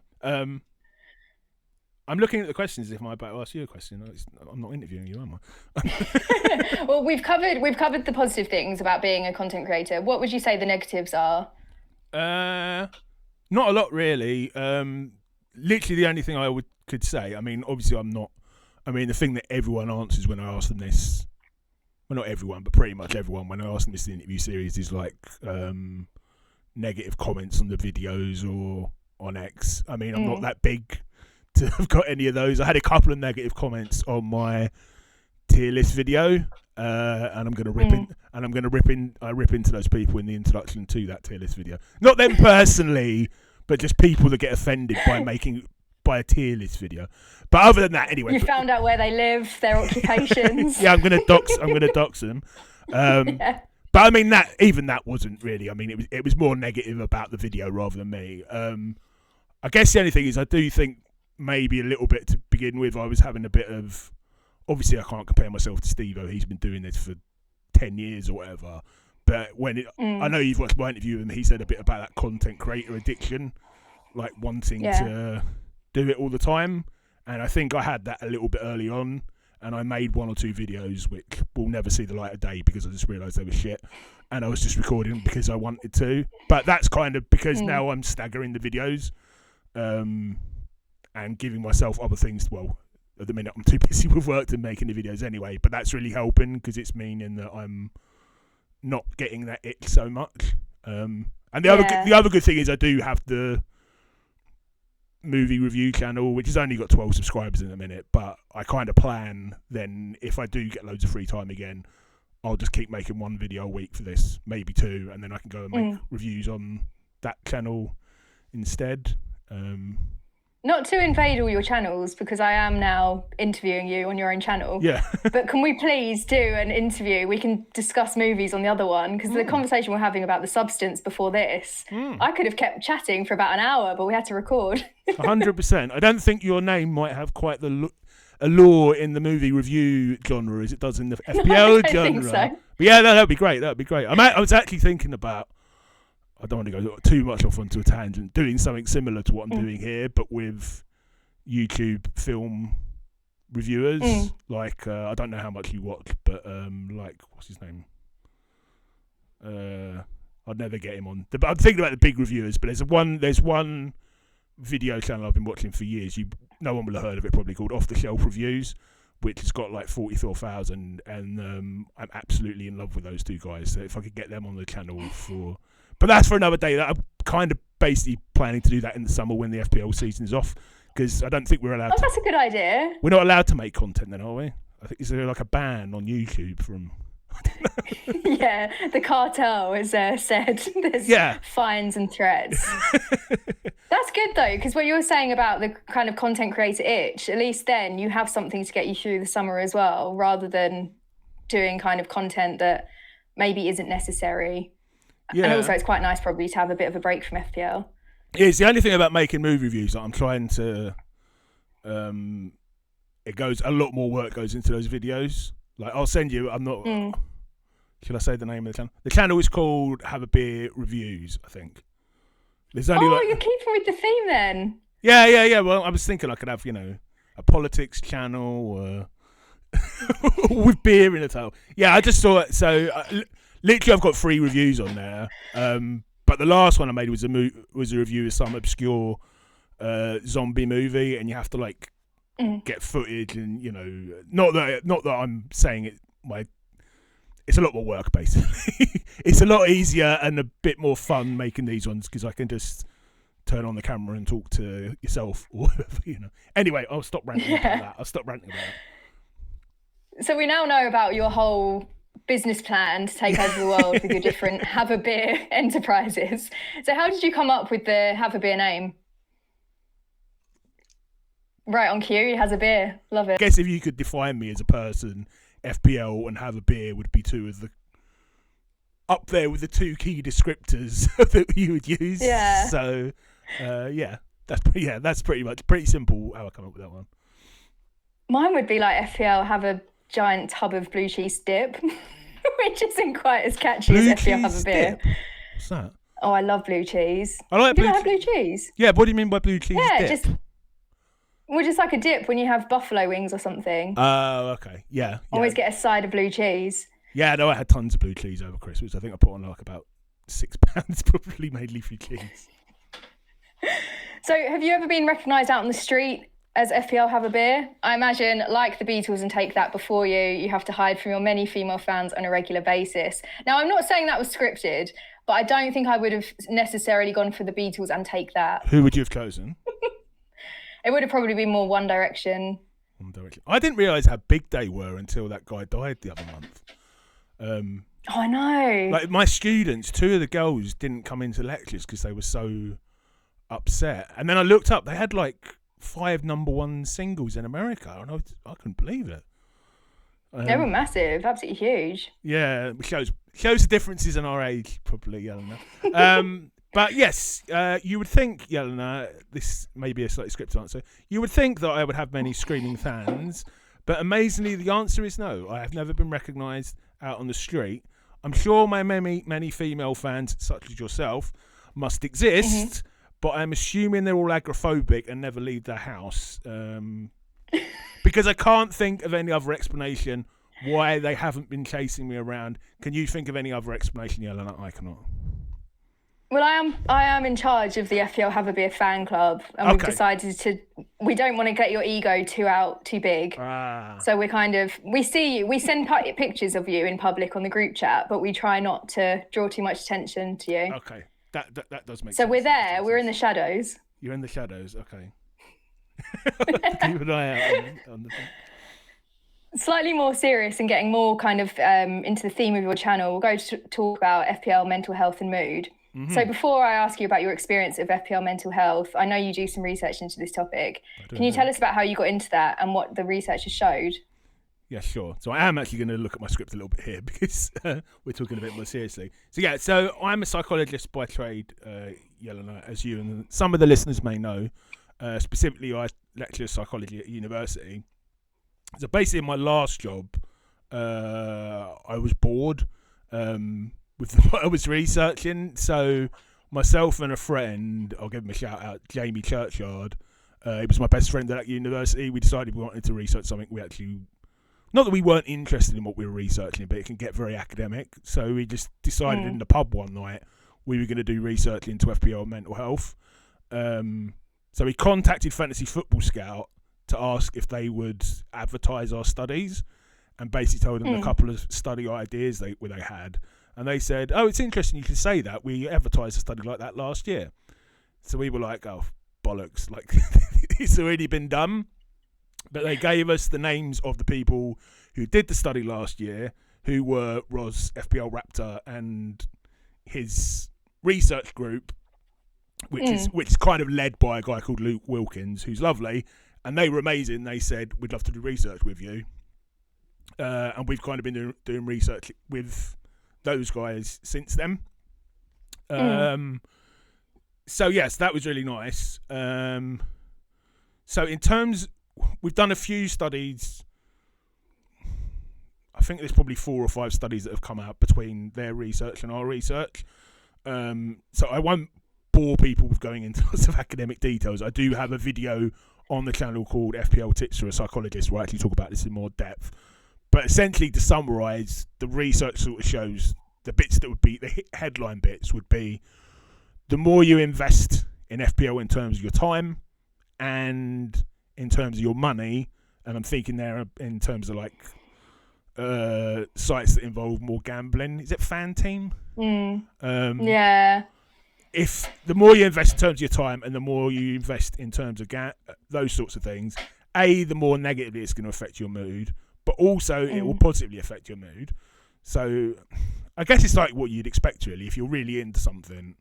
Speaker 1: I'm looking at the questions. If I'm about to ask you a question, I'm not interviewing you, am I?
Speaker 2: Well, we've covered the positive things about being a content creator. What would you say the negatives are?
Speaker 1: Not a lot, really. Literally, the only thing I could say. I mean, obviously, I'm not. I mean, the thing that everyone answers when I ask them this. Well, not everyone, but pretty much everyone, when I ask them this in the interview series, is like negative comments on the videos or on X. I mean, I'm not that big to have got any of those. I had a couple of negative comments on my tier list video, and I'm going to rip in. And I'm going to rip into those people in the introduction to that tier list video. Not them personally, but just people that get offended by a tier list video. But other than that, anyway.
Speaker 2: You found out where they live, their occupations.
Speaker 1: Yeah, I'm going to dox them. But I mean, that wasn't really. I mean, it was more negative about the video rather than me. I guess the only thing is, I do think maybe a little bit to begin with, I was having a bit of. Obviously, I can't compare myself to Steve-O. He's been doing this for 10 years or whatever. But I know you've watched my interview with him. He said a bit about that content creator addiction, like wanting to do it all the time. And I think I had that a little bit early on, and I made 1 or 2 videos which will never see the light of day because I just realised they were shit, and I was just recording because I wanted to. But that's kind of because now I'm staggering the videos, and giving myself other things. Well, at the minute I'm too busy with work to making the videos anyway, but that's really helping because it's meaning that I'm not getting that itch so much. And the other good thing is I do have the movie review channel, which has only got 12 subscribers in a minute, but I kind of plan then if I do get loads of free time again, I'll just keep making one video a week for this, maybe two, and then I can go and make reviews on that channel instead.
Speaker 2: Not to invade all your channels, because I am now interviewing you on your own channel.
Speaker 1: Yeah.
Speaker 2: But can we please do an interview? We can discuss movies on the other one, because the conversation we're having about The Substance before this, I could have kept chatting for about an hour, but we had to record.
Speaker 1: 100%. I don't think your name might have quite the allure in the movie review genre as it does in the FPL genre.
Speaker 2: Think so.
Speaker 1: But yeah, that'd be great. That'd be great. I was actually thinking about, I don't want to go too much off onto a tangent, doing something similar to what I'm doing here, but with YouTube film reviewers. Like, I don't know how much you watch, but like, what's his name? I'd never get him on. I'm thinking about the big reviewers, but there's one video channel I've been watching for years. No one will have heard of it, probably, called Off the Shelf Reviews, which has got like 44,000, and I'm absolutely in love with those two guys. So if I could get them on the channel but that's for another day. I'm kind of basically planning to do that in the summer when the FPL season is off, because I don't think we're allowed.
Speaker 2: That's a good idea.
Speaker 1: We're not allowed to make content then, are we? I think is there like a ban on YouTube from?
Speaker 2: Yeah, the cartel has said there's fines and threats. That's good though, because what you were saying about the kind of content creator itch, at least then you have something to get you through the summer as well, rather than doing kind of content that maybe isn't necessary. Yeah. And also it's quite nice probably to have a bit of a break from FPL.
Speaker 1: Yeah, it's the only thing about making movie reviews that I'm trying to it goes a lot more work goes into those videos. Like, I'll send you, I'm not should I say the name of the channel? The channel is called Have a Beer Reviews, I think. There's only
Speaker 2: you're keeping with the theme then.
Speaker 1: Yeah. Well, I was thinking I could have, a politics channel with beer in the title. Yeah, I just saw it. So literally, I've got 3 reviews on there. But the last one I made was a review of some obscure zombie movie, and you have to like get footage, and not that I'm saying it. It's a lot more work, basically. It's a lot easier and a bit more fun making these ones because I can just turn on the camera and talk to yourself or whatever, Anyway, I'll stop ranting about that. I'll stop ranting about it.
Speaker 2: So we now know about your whole business plan to take over the world with your different Have a Beer enterprises. So how did you come up with the Have a Beer name? Right on cue, he has a beer. Love it.
Speaker 1: I guess if you could define me as a person, FPL and Have a Beer would be two of the up there with the 2 key descriptors that you would use.
Speaker 2: Yeah.
Speaker 1: So, that's pretty simple how I come up with that one.
Speaker 2: Mine would be like FPL have a giant tub of blue cheese dip, which isn't quite as catchy as FPL have a beer.
Speaker 1: Dip? What's that?
Speaker 2: Oh, I love blue cheese.
Speaker 1: I like
Speaker 2: blue cheese.
Speaker 1: Yeah, what do you mean by blue cheese dip?
Speaker 2: Just like a dip when you have buffalo wings or something.
Speaker 1: Oh, okay. Yeah.
Speaker 2: Always get a side of blue cheese.
Speaker 1: Yeah, no, I had tons of blue cheese over Christmas. I think I put on like about £6, probably mainly for cheese.
Speaker 2: So have you ever been recognised out on the street as FPL Have a Beer? I imagine, like the Beatles and Take That before you have to hide from your many female fans on a regular basis. Now, I'm not saying that was scripted, but I don't think I would have necessarily gone for the Beatles and Take That.
Speaker 1: Who would you have chosen?
Speaker 2: It would have probably been more One Direction.
Speaker 1: I didn't realise how big they were until that guy died the other month.
Speaker 2: I know.
Speaker 1: Like my students, 2 of the girls didn't come into lectures because they were so upset. And then I looked up, they had like 5 #1 singles in America, and I couldn't believe it.
Speaker 2: They were massive, absolutely huge.
Speaker 1: Yeah, it shows the differences in our age, probably, Yelena. But yes, you would think, Yelena, this may be a slightly scripted answer, you would think that I would have many screaming fans, but amazingly the answer is no. I have never been recognised out on the street. I'm sure my many female fans, such as yourself, must exist, but I'm assuming they're all agoraphobic and never leave their house, because I can't think of any other explanation why they haven't been chasing me around. Can you think of any other explanation, Yelena? I cannot.
Speaker 2: Well, I am in charge of the FPL Have a Beer fan club, and we've decided we don't want to get your ego too big. So we see you, we send pictures of you in public on the group chat, but we try not to draw too much attention to you.
Speaker 1: Okay, that does make sense.
Speaker 2: So we're there, we're in the shadows.
Speaker 1: You're in the shadows. Okay. Keep an eye out on the thing.
Speaker 2: Slightly more serious and getting more kind of into the theme of your channel, we'll go to talk about FPL mental health and mood.
Speaker 1: Mm-hmm.
Speaker 2: So before I ask you about your experience of FPL mental health, I know you do some research into this topic. Can you tell us about how you got into that and what the research has showed?
Speaker 1: Yeah, sure. So I am actually going to look at my script a little bit here because we're talking a bit more seriously. So I'm a psychologist by trade, Yelena, as you and some of the listeners may know. Specifically, I lecture psychology at university. So basically, in my last job, I was bored with what I was researching. So myself and a friend, I'll give him a shout out, Jamie Churchyard. He was my best friend at university. We decided we wanted to research something we actually, not that we weren't interested in what we were researching, but it can get very academic. So we just decided in the pub one night we were going to do research into FPL and mental health. So we contacted Fantasy Football Scout to ask if they would advertise our studies, and basically told them a couple of study ideas they had, and they said, "Oh, it's interesting you can say that. We advertised a study like that last year." So we were like, "Oh, bollocks! Like it's already been done." But they gave us the names of the people who did the study last year, who were Roz FPL Raptor and his research group, which is kind of led by a guy called Luke Wilkins, who's lovely. And they were amazing. They said, "We'd love to do research with you." And we've kind of been doing research with those guys since then. So, yes, that was really nice. So in terms, we've done a few studies. I think there's probably 4 or 5 studies that have come out between their research and our research. So I won't bore people with going into lots of academic details. I do have a video on the channel called FPL Tips for a Psychologist where I actually talk about this in more depth. But essentially, to summarise, the research sort of shows the bits that would be the headline bits would be the more you invest in FPL in terms of your time and in terms of your money, and I'm thinking there in terms of like sites that involve more gambling. Is it Fan Team?
Speaker 2: Yeah.
Speaker 1: If the more you invest in terms of your time and the more you invest in terms of those sorts of things, the more negatively it's going to affect your mood, but also it will positively affect your mood. So I guess it's like what you'd expect, really. If you're really into something,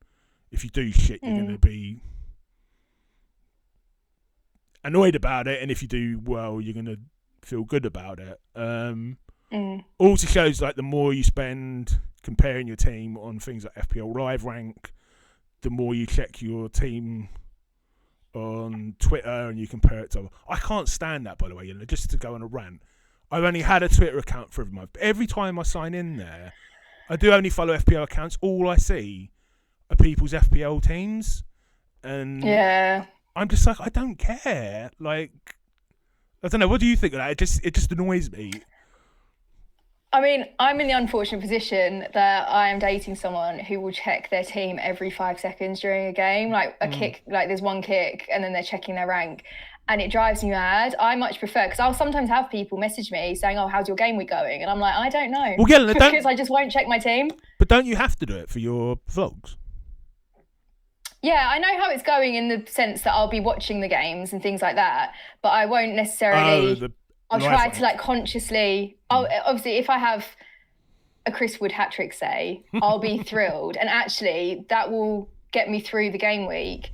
Speaker 1: if you do shit, you're going to be annoyed about it, and if you do well, you're going to feel good about it. Also shows like the more you spend comparing your team on things like FPL Live Rank, the more you check your team on Twitter and you compare it to... I can't stand that, by the way, just to go on a rant. I've only had a Twitter account for a month. But every time I sign in there, I do only follow FPL accounts. All I see are people's FPL teams. And I'm just like, I don't care. Like, I don't know. What do you think of that? It just annoys me.
Speaker 2: I mean, I'm in the unfortunate position that I am dating someone who will check their team every 5 seconds during a game. Like a kick, like there's one kick and then they're checking their rank. And it drives me mad. I much prefer, because I'll sometimes have people message me saying, "Oh, how's your game week going?" And I'm like, I don't know.
Speaker 1: Well, yeah,
Speaker 2: because I just won't check my team.
Speaker 1: But don't you have to do it for your vlogs?
Speaker 2: Yeah, I know how it's going in the sense that I'll be watching the games and things like that, but I won't necessarily... I'll try to like consciously... obviously, if I have a Chris Wood hat-trick, say, I'll be thrilled. And actually, that will get me through the game week,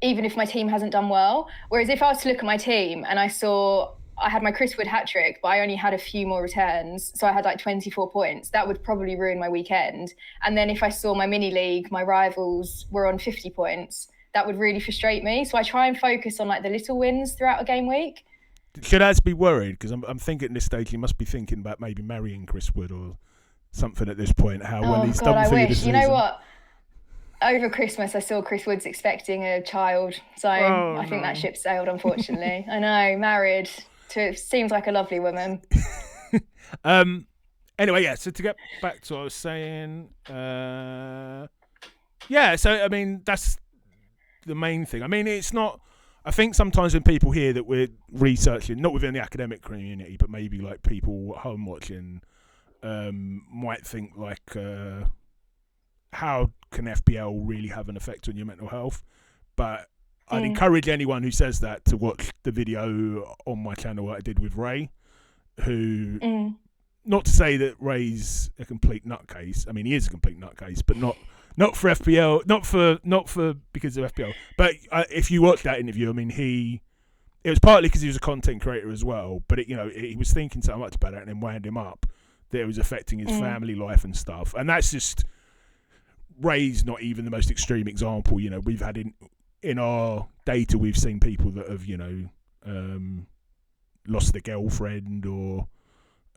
Speaker 2: even if my team hasn't done well. Whereas if I was to look at my team and I saw I had my Chris Wood hat-trick, but I only had a few more returns, so I had like 24 points, that would probably ruin my weekend. And then if I saw my mini league, my rivals were on 50 points, that would really frustrate me. So I try and focus on like the little wins throughout a game week.
Speaker 1: Should Az be worried? Because I'm thinking at this stage he must be thinking about maybe marrying Chris Wood or something at this point. How well he's done for you this season.
Speaker 2: You know what? Over Christmas, I saw Chris Wood's expecting a child, so I think that ship sailed, unfortunately. I know, married to, seems like a lovely woman.
Speaker 1: Anyway, yeah, so to get back to what I was saying, so I mean, that's the main thing. I mean, it's not... I think sometimes when people hear that we're researching, not within the academic community, but maybe like people at home watching, might think like, how can FPL really have an effect on your mental health? But I'd encourage anyone who says that to watch the video on my channel I did with Ray, who, not to say that Ray's a complete nutcase. I mean, he is a complete nutcase, but not for FPL, not for because of FPL. But if you watch that interview, I mean, it was partly because he was a content creator as well, but he was thinking so much about it and then wound him up that it was affecting his family life and stuff. And that's just, Ray's not even the most extreme example. We've had in our data, we've seen people that have, lost their girlfriend or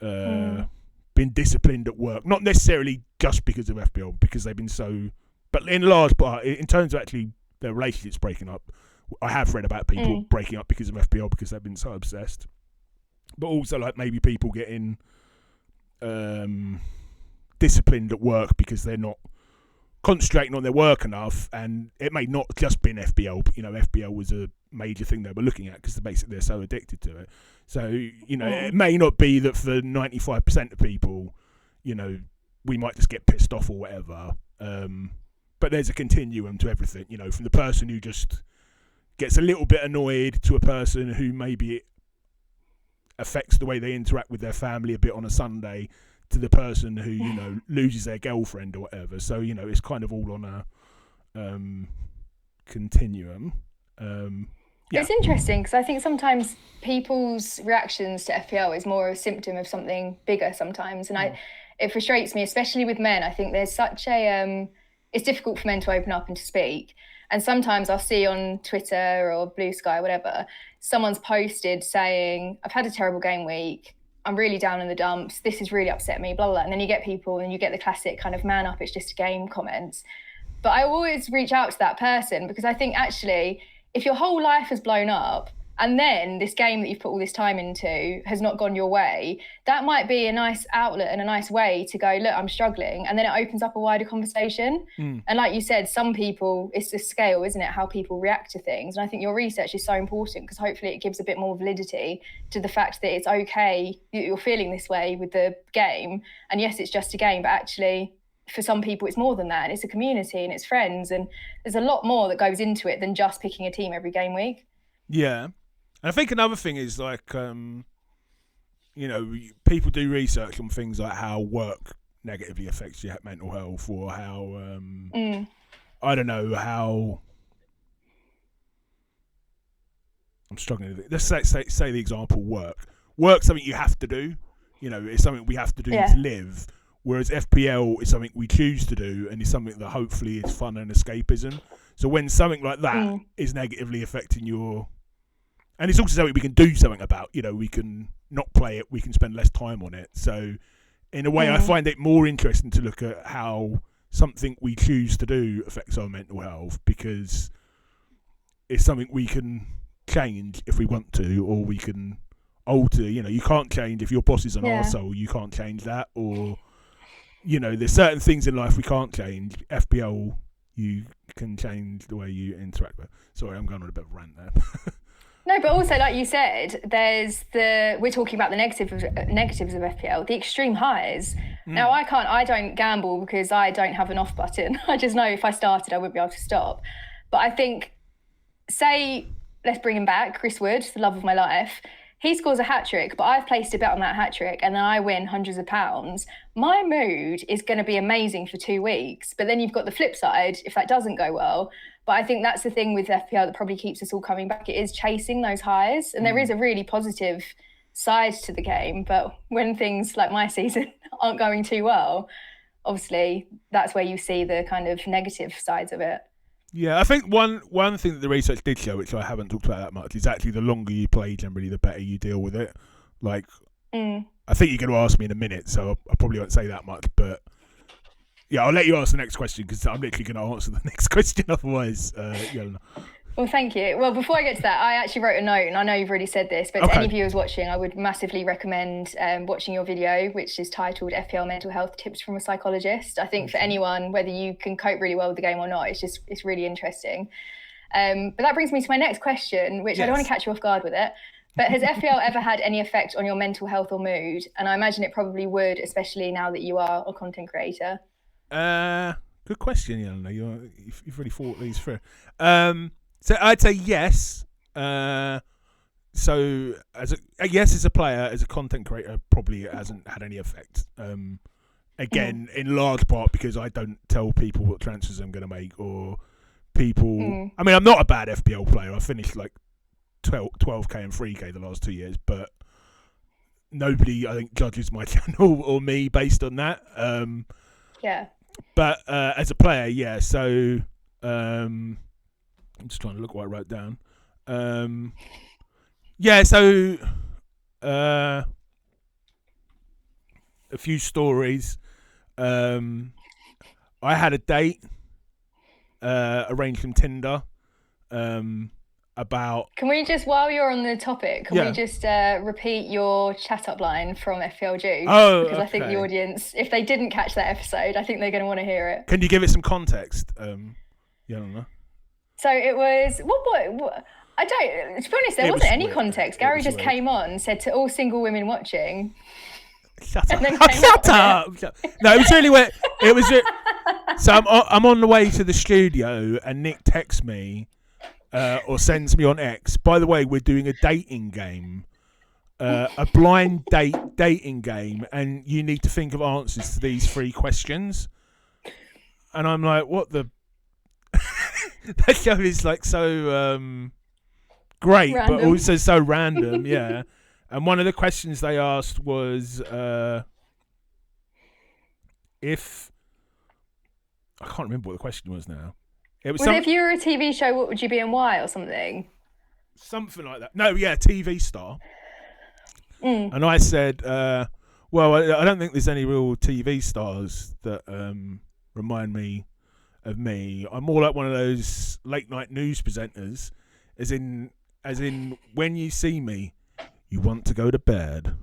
Speaker 1: been disciplined at work. Not necessarily just because of FPL, because they've been so, but in large part, in terms of actually their relationships breaking up, I have read about people breaking up because of FPL because they've been so obsessed. But also, like, maybe people getting disciplined at work because they're not concentrating on their work enough, and it may not just been FPL, but FPL was a major thing they were looking at because basically they're so addicted to it. So it may not be that for 95% of people, we might just get pissed off or whatever. But there's a continuum to everything. From the person who just gets a little bit annoyed to a person who maybe it affects the way they interact with their family a bit on a Sunday, to the person who loses their girlfriend or whatever. So it's kind of all on a continuum.
Speaker 2: It's interesting because I think sometimes people's reactions to FPL is more a symptom of something bigger sometimes, and it frustrates me, especially with men. I think there's such a it's difficult for men to open up and to speak. And sometimes I'll see on Twitter or Blue Sky, whatever, someone's posted saying, I've had a terrible game week, I'm really down in the dumps, this has really upset me, blah, blah, blah. And then you get people and you get the classic kind of man up, it's just a game comments. But I always reach out to that person because I think actually, if your whole life has blown up and then this game that you've put all this time into has not gone your way, that might be a nice outlet and a nice way to go, look, I'm struggling. And then it opens up a wider conversation. And like you said, some people, it's a scale, isn't it, how people react to things. And I think your research is so important because hopefully it gives a bit more validity to the fact that it's okay that you're feeling this way with the game. And yes, it's just a game, but actually for some people it's more than that. And it's a community and it's friends. And there's a lot more that goes into it than just picking a team every game week.
Speaker 1: Yeah. And I think another thing is like, people do research on things like how work negatively affects your mental health, or how, I don't know, how, I'm struggling with it. Let's say the example work. Work's something you have to do, it's something we have to do to live. Whereas FPL is something we choose to do and is something that hopefully is fun and escapism. So when something like that is negatively affecting your... And it's also something we can do something about. We can not play it. We can spend less time on it. So, in a way, I find it more interesting to look at how something we choose to do affects our mental health, because it's something we can change if we want to, or we can alter. You can't change if your boss is an arsehole. You can't change that. Or, there's certain things in life we can't change. FPL, you can change the way you interact with. Sorry, I'm going on a bit of a rant there.
Speaker 2: No, but also, like you said, we're talking about the negatives of FPL, the extreme highs. Now, I don't gamble because I don't have an off button. I just know if I started, I wouldn't be able to stop. But I think, let's bring him back, Chris Wood, the love of my life. He scores a hat-trick, but I've placed a bet on that hat-trick and then I win hundreds of pounds. My mood is going to be amazing for 2 weeks. But then you've got the flip side, if that doesn't go well. But I think that's the thing with FPL that probably keeps us all coming back. It is chasing those highs. And there is a really positive side to the game. But when things like my season aren't going too well, obviously that's where you see the kind of negative sides of it.
Speaker 1: Yeah, I think one thing that the research did show, which I haven't talked about that much, is actually the longer you play, generally, the better you deal with it. Like, I think you're going to ask me in a minute, so I probably won't say that much. But yeah, I'll let you ask the next question because I'm literally going to answer the next question otherwise. Yelena.
Speaker 2: Well, thank you. Well, before I get to that, I actually wrote a note, and I know you've already said this, but to any viewers watching, I would massively recommend watching your video, which is titled FPL Mental Health Tips from a Psychologist. I think for anyone, whether you can cope really well with the game or not, it's really interesting. But that brings me to my next question, which I don't want to catch you off guard with it, but has FPL ever had any effect on your mental health or mood? And I imagine it probably would, especially now that you are a content creator.
Speaker 1: Good question, Yelena. You've really thought these through. So I'd say yes. So yes, as a player, as a content creator, probably it hasn't had any effect. Again, in large part because I don't tell people what transfers I'm going to make, or people. I mean, I'm not a bad FPL player. I finished like 12k and 3k the last 2 years, but nobody, I think, judges my channel or me based on that.
Speaker 2: Yeah.
Speaker 1: But as a player, yeah. So I'm just trying to look what I wrote down. Yeah. So a few stories. I had a date arranged from Tinder. About.
Speaker 2: Can we just, while you're on the topic, we just repeat your chat up line from FPL Juice?
Speaker 1: Oh,
Speaker 2: because I think the audience, if they didn't catch that episode, I think they're going to want to hear it.
Speaker 1: Can you give it some context? Yeah, I don't know.
Speaker 2: So it was what I don't. To be honest, there wasn't any context. Gary just came on, said to all single women watching.
Speaker 1: Shut up! Shut up! No, it was really weird. It was. So I'm on the way to the studio, and Nick texts me. Or sends me on X. By the way, we're doing a dating game, a blind dating game, and you need to think of answers to these 3 questions. And I'm like, what the? That show is like so great,
Speaker 2: random.
Speaker 1: but also so random, yeah. And one of the questions they asked was, if I can't remember what the question was now. It was
Speaker 2: if you were a TV show, what would you be and why, or something?
Speaker 1: Something like that. No, yeah, TV star. And I said, well, I don't think there's any real TV stars that remind me of me. I'm more like one of those late night news presenters, as in when you see me, you want to go to bed.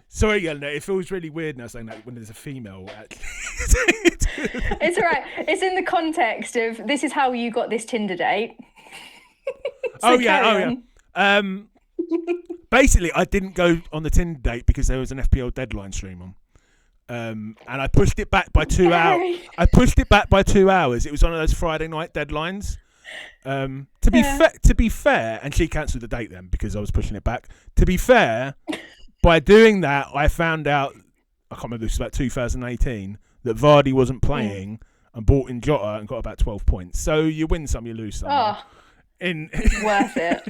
Speaker 1: Sorry, Yelena, it feels really weird now saying that when there's a female.
Speaker 2: It's all right. It's in the context of this is how you got this Tinder date.
Speaker 1: Basically, I didn't go on the Tinder date because there was an FPL deadline stream on. And I pushed it back by 2 hours. It was one of those Friday night deadlines. To be fair, and she cancelled the date then because I was pushing it back. To be fair, by doing that, I found out, I can't remember, this was about 2018, that Vardy wasn't playing and bought in Jota and got about 12 points. So you win some, you lose some.
Speaker 2: Worth it.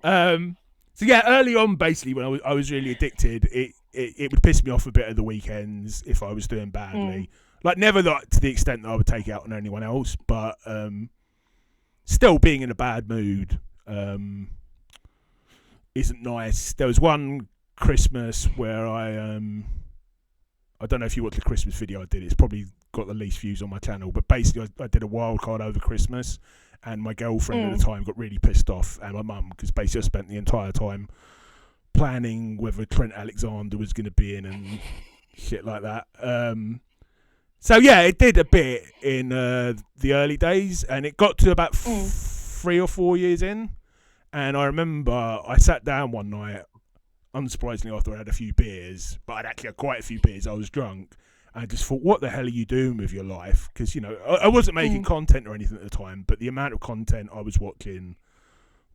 Speaker 1: So yeah, early on, basically, when I was really addicted, it would piss me off a bit at the weekends if I was doing badly. Like, never to the extent that I would take it out on anyone else, but still being in a bad mood isn't nice. There was one Christmas where I don't know if you watched the Christmas video I did. It's probably got the least views on my channel, but basically I did a wild card over Christmas, and my girlfriend at the time got really pissed off, and my mum, because basically I spent the entire time planning whether Trent Alexander was going to be in and shit like that. So yeah, it did a bit in the early days, and it got to about 3 or 4 years in, and I remember I sat down one night, unsurprisingly after I had a few beers, but I'd actually had quite a few beers, I was drunk, and I just thought, what the hell are you doing with your life? Because, you know, I wasn't making content or anything at the time, but the amount of content I was watching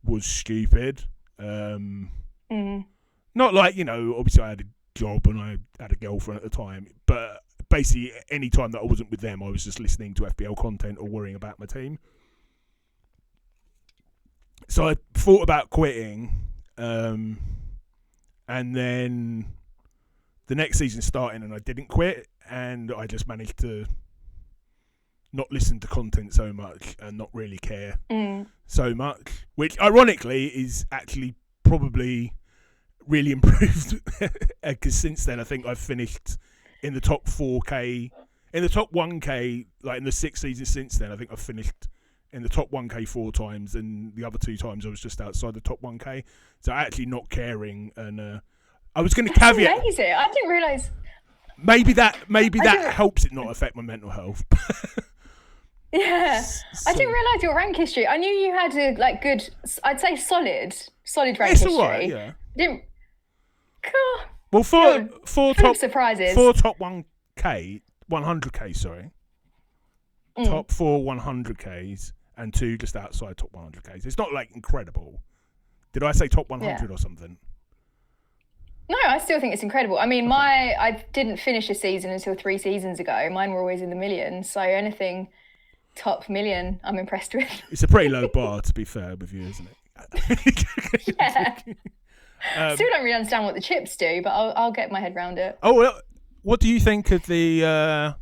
Speaker 1: was stupid. Not like, you know, obviously I had a job and I had a girlfriend at the time, but basically any time that I wasn't with them, I was just listening to FPL content or worrying about my team. So I thought about quitting, and then the next season starting and I didn't quit, and I just managed to not listen to content so much and not really care so much, which ironically is actually probably really improved, because since then I think I've finished in the top 4K, in the top 1K, like in the 6 seasons since then. I think I've finished in the top 1K 4 times, and the other 2 times I was just outside the top 1K. So actually not caring, and I was going to caveat.
Speaker 2: Amazing! I didn't realise.
Speaker 1: Maybe that helps it not affect my mental health.
Speaker 2: Yeah, I didn't realise your rank history. I knew you had a good, I'd say solid rank history.
Speaker 1: All right, yeah.
Speaker 2: Didn't.
Speaker 1: Well, four top
Speaker 2: surprises.
Speaker 1: 4 top 100K, sorry. Top 4 100Ks, and 2 just outside top 100k. It's not like incredible. Did I say top 100 or something?
Speaker 2: No, I still think it's incredible. I mean, I didn't finish a season until 3 seasons ago. Mine were always in the millions. So anything top million, I'm impressed with.
Speaker 1: It's a pretty low bar, to be fair with you, isn't it?
Speaker 2: Yeah. Still don't really understand what the chips do, but I'll get my head around it.
Speaker 1: Oh, well, what do you think of the...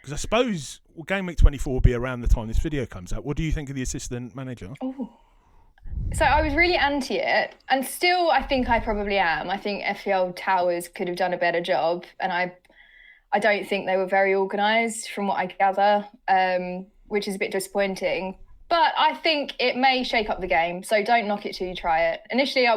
Speaker 1: Because I suppose game week 24 will be around the time this video comes out. What do you think of the assistant manager?
Speaker 2: Ooh. So I was really anti it, and still I think I probably am. I think FPL Towers could have done a better job, and I don't think they were very organised from what I gather, which is a bit disappointing. But I think it may shake up the game, so don't knock it till you try it. Initially I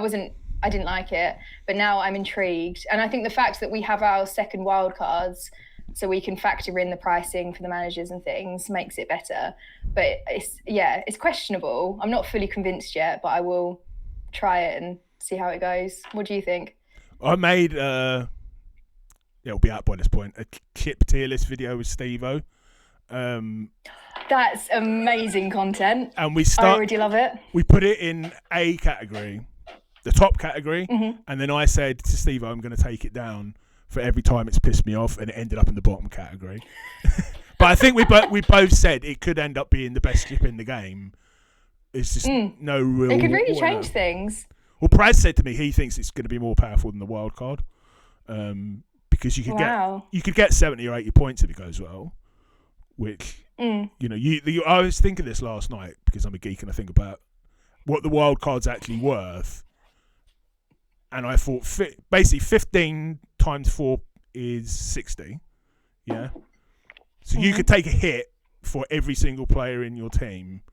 Speaker 2: didn't like it, but now I'm intrigued. And I think the fact that we have our second wildcards, so we can factor in the pricing for the managers and things, makes it better. But it's questionable. I'm not fully convinced yet, but I will try it and see how it goes. What do you think?
Speaker 1: I made, it'll be out by this point, a chip tier list video with Steve-O.
Speaker 2: That's amazing content.
Speaker 1: And
Speaker 2: I already love it.
Speaker 1: We put it in a category, the top category, and then I said to Steve-O, I'm going to take it down for every time it's pissed me off, and it ended up in the bottom category. But I think we both said it could end up being the best chip in the game. It's just no real...
Speaker 2: It could really change things.
Speaker 1: Well, Praz said to me he thinks it's going to be more powerful than the wild card, because you could get 70 or 80 points if it goes well, which, I was thinking this last night because I'm a geek and I think about what the wild card's actually worth. And I thought, basically, 15 times 4 is 60. Yeah. So you could take a hit for every single player in your team,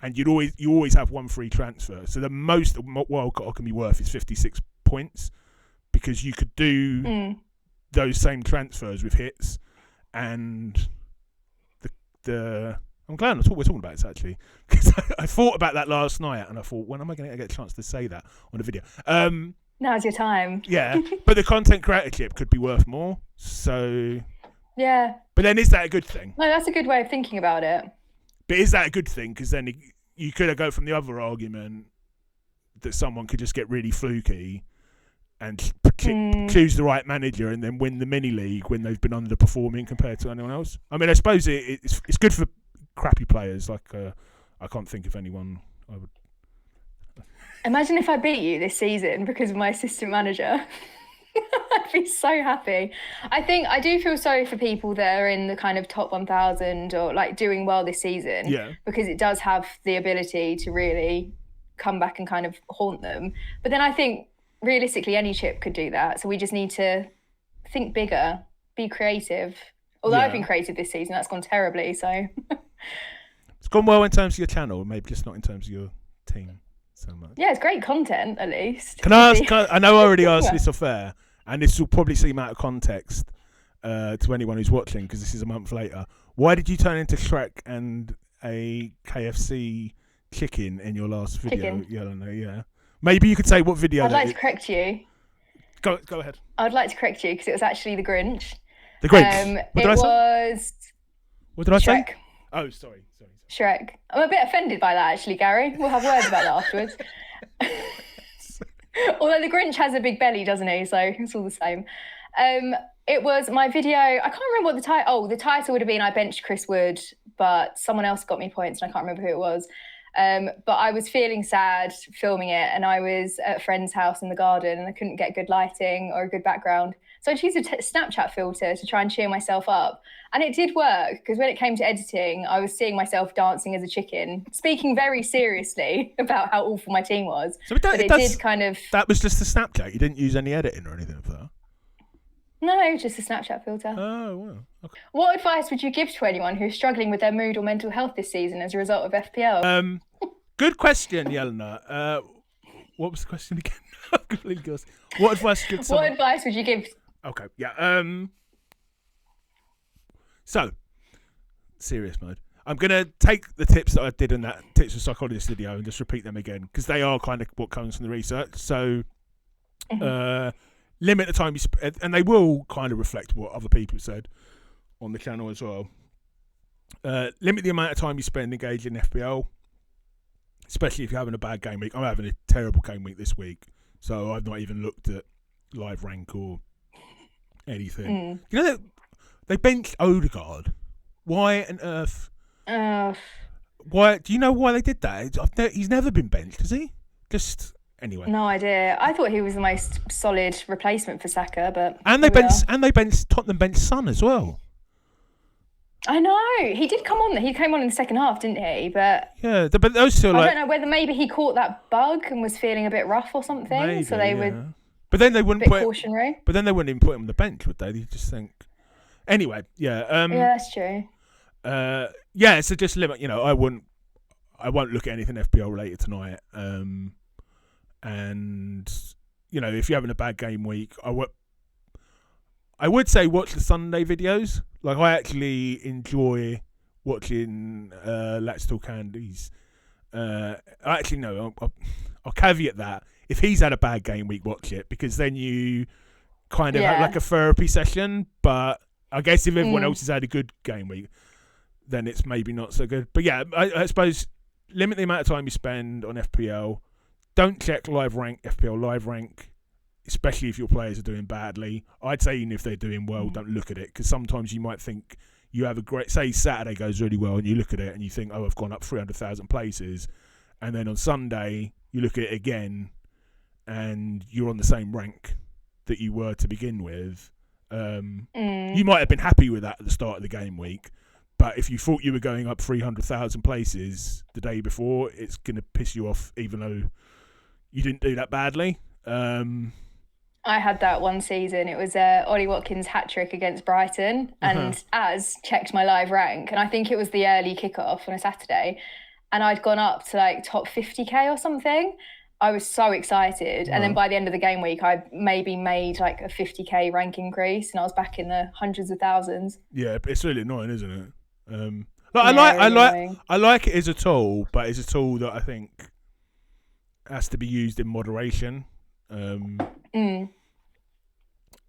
Speaker 1: and you always have one free transfer. So the most wild card can be worth is 56 points, because you could do those same transfers with hits. And I'm glad we're talking about this actually, because I thought about that last night, and I thought, when am I going to get a chance to say that on a video?
Speaker 2: Now's your time.
Speaker 1: Yeah, but the content creator chip could be worth more. So
Speaker 2: yeah.
Speaker 1: But then, is that a good thing?
Speaker 2: No, that's a good way of thinking about it.
Speaker 1: But is that a good thing? Because then you could go from the other argument that someone could just get really fluky and choose the right manager and then win the mini league when they've been underperforming compared to anyone else. I mean, I suppose it's good for crappy players. Like I can't think of anyone I would.
Speaker 2: Imagine if I beat you this season because of my assistant manager. I'd be so happy. I do feel sorry for people that are in the kind of top 1,000 or like doing well this season.
Speaker 1: Yeah.
Speaker 2: Because it does have the ability to really come back and kind of haunt them. But then I think realistically any chip could do that. So we just need to think bigger, be creative. Although I've been creative this season, that's gone terribly. So
Speaker 1: it's gone well in terms of your channel, maybe just not in terms of your team so much.
Speaker 2: Yeah, it's great content at least.
Speaker 1: Can I ask? I know I already asked this off air, and this will probably seem out of context to anyone who's watching because this is a month later. Why did you turn into Shrek and a KFC chicken in your last video? Yeah. Maybe you could say what video.
Speaker 2: I'd like to correct you.
Speaker 1: Go ahead.
Speaker 2: I'd like to correct you because it was actually the Grinch.
Speaker 1: The Grinch. What did I say? Oh, sorry.
Speaker 2: Shrek. I'm a bit offended by that actually, Gary. We'll have words about that afterwards. Although the Grinch has a big belly, doesn't he? So it's all the same. It was my video. I can't remember what the title. Oh, the title would have been I benched Chris Wood, but someone else got me points and I can't remember who it was. But I was feeling sad filming it, and I was at a friend's house in the garden and I couldn't get good lighting or a good background. So I used a Snapchat filter to try and cheer myself up. And it did work, because when it came to editing, I was seeing myself dancing as a chicken, speaking very seriously about how awful my team was.
Speaker 1: So that was just the Snapchat? You didn't use any editing or anything for that?
Speaker 2: No, just a Snapchat filter.
Speaker 1: Oh, wow. Okay.
Speaker 2: What advice would you give to anyone who's struggling with their mood or mental health this season as a result of FPL?
Speaker 1: Good question, Yelena. What was the question again? I've completely lost. What advice would you give someone?
Speaker 2: What advice would you give?
Speaker 1: Okay, yeah. So, serious mode. I'm going to take the tips that I did in that Tips for Psychologists video and just repeat them again, because they are kind of what comes from the research. So, limit the time you spend, and they will kind of reflect what other people said on the channel as well. Limit the amount of time you spend engaging in FPL, especially if you're having a bad game week. I'm having a terrible game week this week, so I've not even looked at live rank or anything. You know, they benched Odegaard. Why on earth? Why? Do you know why they did that? He's never been benched, has he? Just anyway.
Speaker 2: No idea. I thought he was the most solid replacement for Saka, but
Speaker 1: they benched Tottenham benched Son as well.
Speaker 2: I know he did come on. He came on in the second half, didn't he? But
Speaker 1: yeah, but those two.
Speaker 2: I don't know whether maybe he caught that bug and was feeling a bit rough or something.
Speaker 1: Maybe,
Speaker 2: so they would.
Speaker 1: But then they wouldn't put.
Speaker 2: Cautionary.
Speaker 1: But then they wouldn't even put him on the bench, would they? They just think. Anyway, yeah.
Speaker 2: Yeah, that's true.
Speaker 1: Yeah. So just limit. You know, I won't look at anything FPL related tonight. And you know, if you're having a bad game week, I would say watch the Sunday videos. Like, I actually enjoy watching Let's Talk Candies. Actually, no, I'll caveat that. If he's had a bad game week, watch it, because then you kind of have like a therapy session. But I guess if everyone else has had a good game week, then it's maybe not so good. But yeah, I suppose limit the amount of time you spend on FPL. Don't check live rank, FPL live rank, especially if your players are doing badly. I'd say even if they're doing well, don't look at it, because sometimes you might think you have a great... Say Saturday goes really well and you look at it and you think, oh, I've gone up 300,000 places. And then on Sunday, you look at it again and you're on the same rank that you were to begin with. You might have been happy with that at the start of the game week, but if you thought you were going up 300,000 places the day before, it's going to piss you off, even though you didn't do that badly.
Speaker 2: I had that one season. It was Ollie Watkins' hat-trick against Brighton, and Az checked my live rank, and I think it was the early kickoff on a Saturday, and I'd gone up to like top 50k or something. I was so excited, and then by the end of the game week, I maybe made like a 50k rank increase, and I was back in the hundreds of thousands.
Speaker 1: Yeah, it's really annoying, isn't it? I like it as a tool, but it's a tool that I think has to be used in moderation.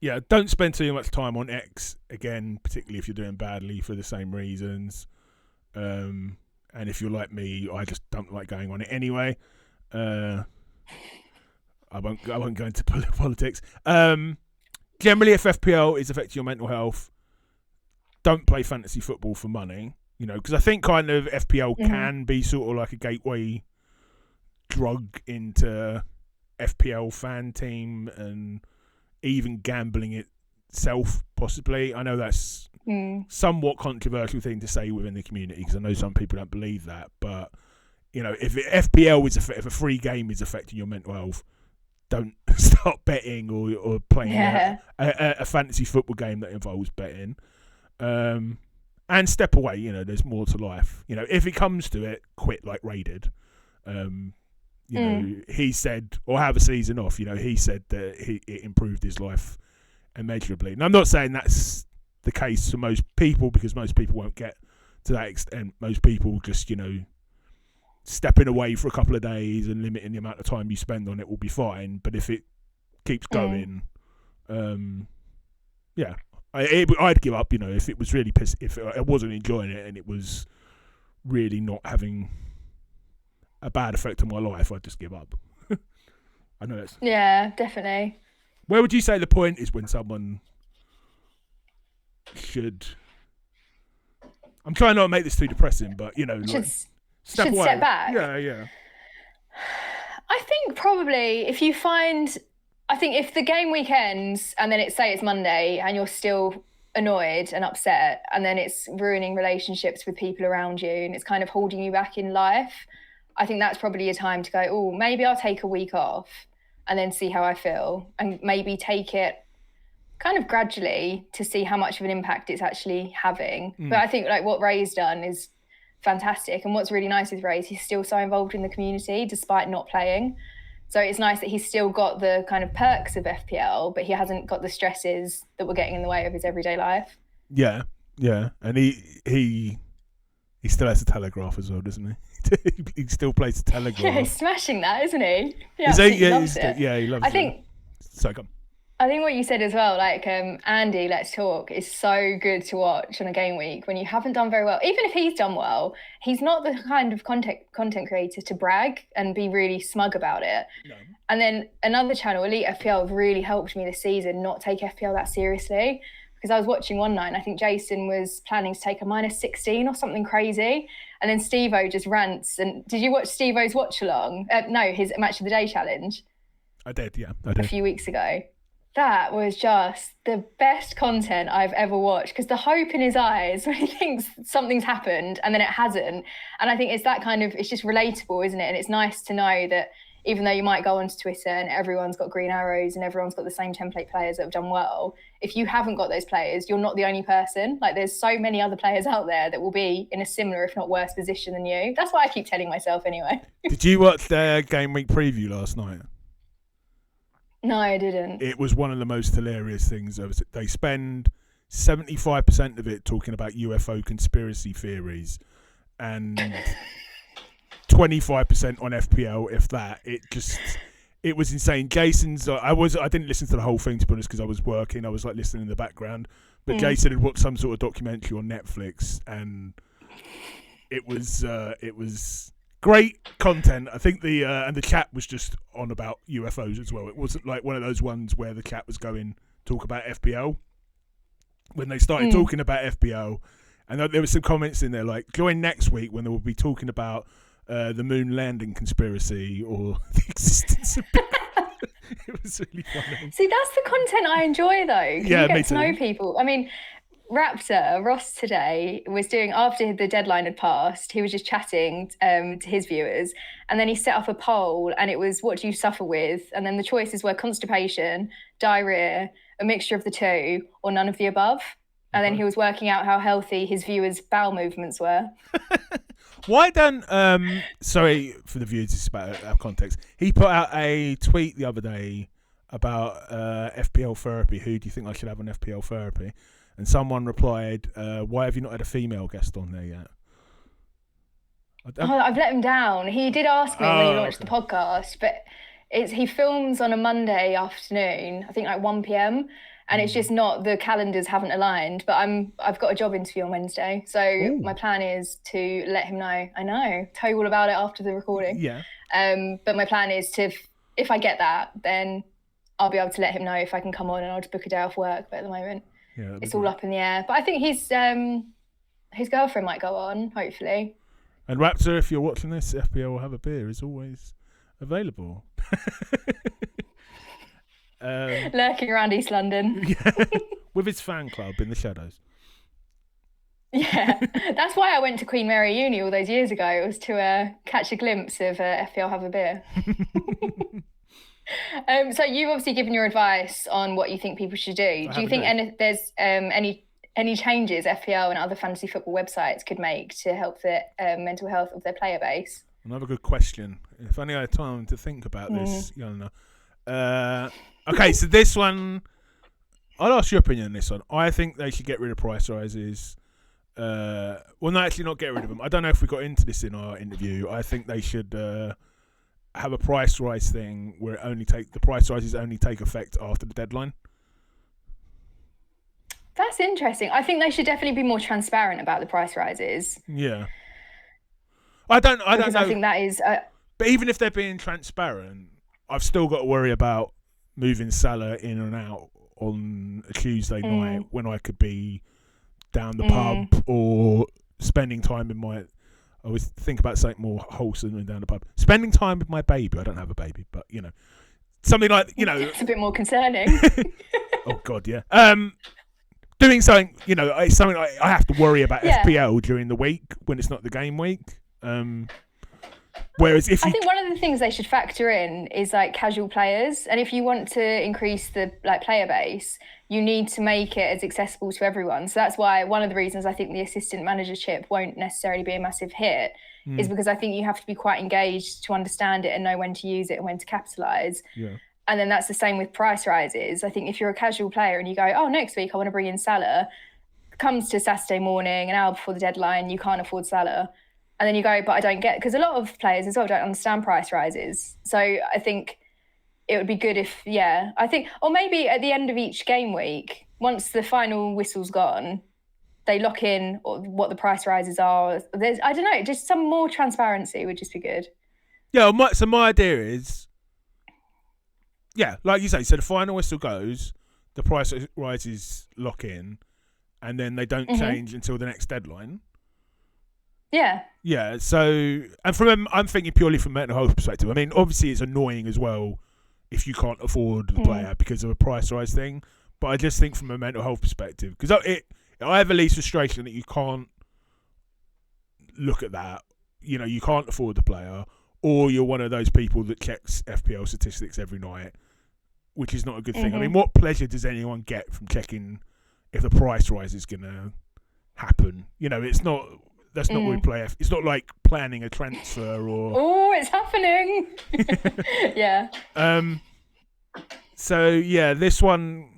Speaker 1: Yeah, don't spend too much time on X again, particularly if you're doing badly for the same reasons. And if you're like me, I just don't like going on it anyway. I won't go into politics. Generally, if FPL is affecting your mental health, don't play fantasy football for money. You know, because I think kind of FPL can be sort of like a gateway drug into FPL fan team and even gambling itself, possibly. I know that's somewhat controversial thing to say within the community, because I know some people don't believe that, but you know, if FPL is if a free game is affecting your mental health, don't start betting or playing a fantasy football game that involves betting. And step away. You know, there's more to life. You know, if it comes to it, quit like Ray did. You know, he said, or have a season off. You know, he said that it improved his life immeasurably. And I'm not saying that's the case for most people, because most people won't get to that extent. Most people just, you know, stepping away for a couple of days and limiting the amount of time you spend on it will be fine. But if it keeps going, yeah, I'd give up. You know, if it was really if I wasn't enjoying it and it was really not having a bad effect on my life, I'd just give up. I know that's...
Speaker 2: Yeah, definitely.
Speaker 1: Where would you say the point is when someone should... I'm trying not to make this too depressing, but, you know...
Speaker 2: Should
Speaker 1: step
Speaker 2: back?
Speaker 1: Yeah.
Speaker 2: I think probably if you find... I think if the game week ends and then say it's Monday and you're still annoyed and upset, and then it's ruining relationships with people around you and it's kind of holding you back in life, I think that's probably a time to go, oh, maybe I'll take a week off and then see how I feel, and maybe take it kind of gradually to see how much of an impact it's actually having. But I think like what Ray's done is fantastic. And what's really nice with Ray is he's still so involved in the community despite not playing. So it's nice that he's still got the kind of perks of FPL, but he hasn't got the stresses that were getting in the way of his everyday life.
Speaker 1: Yeah. And he still has a Telegraph as well, doesn't he? He still plays the Telegraph.
Speaker 2: Yeah, he's smashing that, isn't he?
Speaker 1: He loves it. Yeah, he loves it. I think... So come.
Speaker 2: I think what you said as well, like Andy, Let's Talk, is so good to watch on a game week when you haven't done very well. Even if he's done well, he's not the kind of content creator to brag and be really smug about it.
Speaker 1: No.
Speaker 2: And then another channel, Elite FPL, have really helped me this season not take FPL that seriously. Because I was watching one night, and I think Jason was planning to take a -16 or something crazy. And then Steve-O just rants. And did you watch Steve-O's watch along? No, his Match of the Day challenge.
Speaker 1: I did, yeah. I did.
Speaker 2: A few weeks ago. That was just the best content I've ever watched, because the hope in his eyes when he thinks something's happened and then it hasn't. And I think it's that kind of, it's just relatable, isn't it? And it's nice to know that even though you might go onto Twitter and everyone's got green arrows and everyone's got the same template players that have done well, if you haven't got those players, you're not the only person. Like, there's so many other players out there that will be in a similar, if not worse, position than you. That's what I keep telling myself anyway.
Speaker 1: Did you watch their game week preview last night?
Speaker 2: No, I didn't.
Speaker 1: It was one of the most hilarious things. They spend 75% of it talking about UFO conspiracy theories and 25% on FPL, if that. It was insane. Jason's I didn't listen to the whole thing, to be honest, because I was working. I was like listening in the background. But Jason had watched some sort of documentary on Netflix, and it was great content. I think the chat was just on about UFOs as well. It wasn't like one of those ones where the chat was going talk about FPL. When they started talking about FPL, and there were some comments in there like, join next week when they will be talking about the moon landing conspiracy or the existence of It was really funny.
Speaker 2: See, that's the content I enjoy, though. You get to know people. I mean, Ross today was doing, after the deadline had passed, he was just chatting to his viewers, and then he set up a poll, and it was, what do you suffer with? And then the choices were constipation, diarrhea, a mixture of the two, or none of the above. And then he was working out how healthy his viewers' bowel movements were.
Speaker 1: Why don't, sorry for the viewers, it's about our context. He put out a tweet the other day about FPL therapy. Who do you think I should have on FPL therapy? And someone replied, why have you not had a female guest on there yet?
Speaker 2: I've let him down. He did ask me when he launched the podcast, but he films on a Monday afternoon, I think like 1 p.m, and it's just not, the calendars haven't aligned. But I've got a job interview on Wednesday, so my plan is to let him know. I know, tell you all about it after the recording.
Speaker 1: Yeah.
Speaker 2: But my plan is to, if I get that, then I'll be able to let him know if I can come on, and I'll just book a day off work. But at the moment, it's all up in the air. But I think his girlfriend might go on, hopefully.
Speaker 1: And Raptor, if you're watching this, FPL will have a beer is always available.
Speaker 2: Lurking around East London.
Speaker 1: Yeah. With his fan club in the shadows.
Speaker 2: Yeah, that's why I went to Queen Mary Uni all those years ago. It was to catch a glimpse of FPL have a beer. So you've obviously given your advice on what you think people should do. Do you think there's any changes FPL and other fantasy football websites could make to help the mental health of their player base?
Speaker 1: Another good question. If only I had time to think about this, Yelena. Okay, so this one, I'll ask your opinion on this one. I think they should get rid of price rises. Well, no, actually not get rid of them. I don't know if we got into this in our interview. I think they should have a price rise thing where the price rises only take effect after the deadline.
Speaker 2: That's interesting. I think they should definitely be more transparent about the price rises.
Speaker 1: Yeah. I don't know.
Speaker 2: I think that is.
Speaker 1: But even if they're being transparent, I've still got to worry about moving Salah in and out on a Tuesday night when I could be down the pub or spending time in my. I always think about something more wholesome than down the pub. Spending time with my baby. I don't have a baby, but something like
Speaker 2: It's a bit more concerning.
Speaker 1: Oh God, yeah. Doing something, it's something I have to worry about FPL during the week when it's not the game week. Whereas I think
Speaker 2: one of the things they should factor in is like casual players, and if you want to increase the player base, you need to make it as accessible to everyone. So that's why one of the reasons I think the assistant manager chip won't necessarily be a massive hit is because I think you have to be quite engaged to understand it and know when to use it and when to capitalise.
Speaker 1: Yeah.
Speaker 2: And then that's the same with price rises. I think if you're a casual player and you go, oh, next week I want to bring in Salah, comes to Saturday morning, an hour before the deadline, you can't afford Salah. And then you go, but I don't get, because a lot of players as well don't understand price rises. So I think it would be good if, I think, or maybe at the end of each game week, once the final whistle's gone, they lock in what the price rises are. I don't know, just some more transparency would just be good.
Speaker 1: Yeah, so my idea is, like you say, so the final whistle goes, the price rises lock in, and then they don't change until the next deadline.
Speaker 2: Yeah.
Speaker 1: Yeah, so, and I'm thinking purely from a mental health perspective. I mean, obviously it's annoying as well if you can't afford the player because of a price rise thing, but I just think from a mental health perspective, because I have at least frustration that you can't look at that. You know, you can't afford the player, or you're one of those people that checks FPL statistics every night, which is not a good thing. I mean, what pleasure does anyone get from checking if the price rise is going to happen? You know, it's not. That's not what we play. It's not like planning a transfer or.
Speaker 2: Oh, it's happening. Yeah.
Speaker 1: So yeah, this one